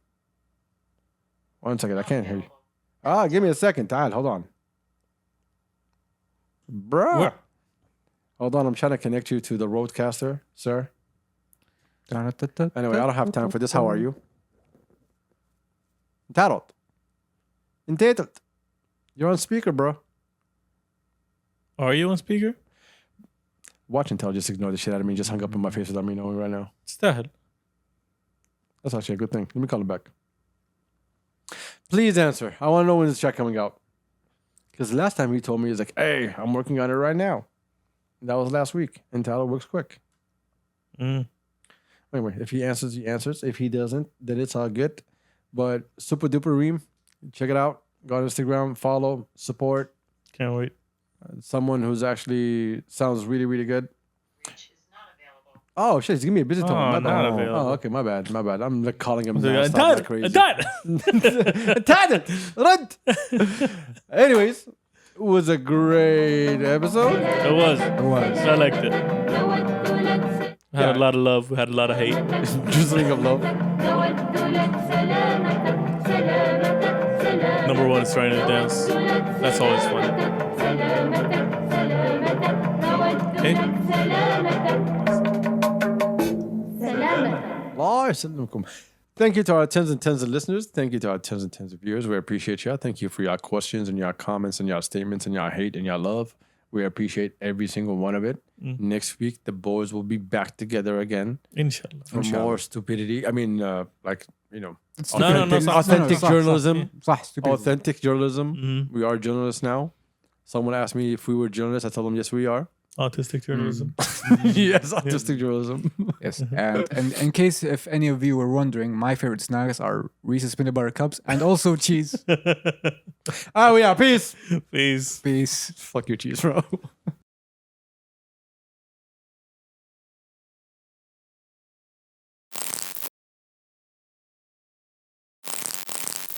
1 second, I can't hear you. Give me a second, Tyler. Hold on. Bruh. What? Hold on, I'm trying to connect you to the roadcaster, sir. Anyway, I don't have time for this. How are you? Entitled. You're on speaker, bro. Are you on speaker? Watch and tell, just ignore the shit out of me. Just hung up in my face without me knowing right now. تستاهل. That's actually a good thing. Let me call him back. Please answer. I want to know when this track coming out. Because last time he told me, he's like, hey, I'm working on it right now. That was last week. And Tyler works quick. Anyway, if he answers, he answers. If he doesn't, then it's all good. But Super Duper Reem, check it out. Go on Instagram, follow, support. Can't wait. Someone who's actually sounds really, really good. Oh shit! He's giving me a busy tone. Oh, My bad. not available. Oh, okay, my bad. I'm like calling him now. Dad, Stop like crazy. Dad. Dad, run. Anyways, it was a great episode. It was. I liked it. We had a lot of love. We had a lot of hate. Drizzling of love. Number one is trying to dance. That's always fun. Thank you to our tens and tens of listeners. Thank you to our tens and tens of viewers. We appreciate y'all. Thank you for your questions and your comments and your statements and your hate and your love. We appreciate every single one of it. Next week, the boys will be back together again Inshallah. for more stupidity. I mean, No, authentic journalism. Stupid. Authentic journalism. We are journalists now. Someone asked me if we were journalists. I told them, yes, we are. Autistic journalism. Yes, autistic journalism. Yes, and in case if any of you were wondering, my favorite snacks are Reese's peanut butter cups and also cheese. Oh yeah, peace. Peace. Peace. Fuck your cheese, bro.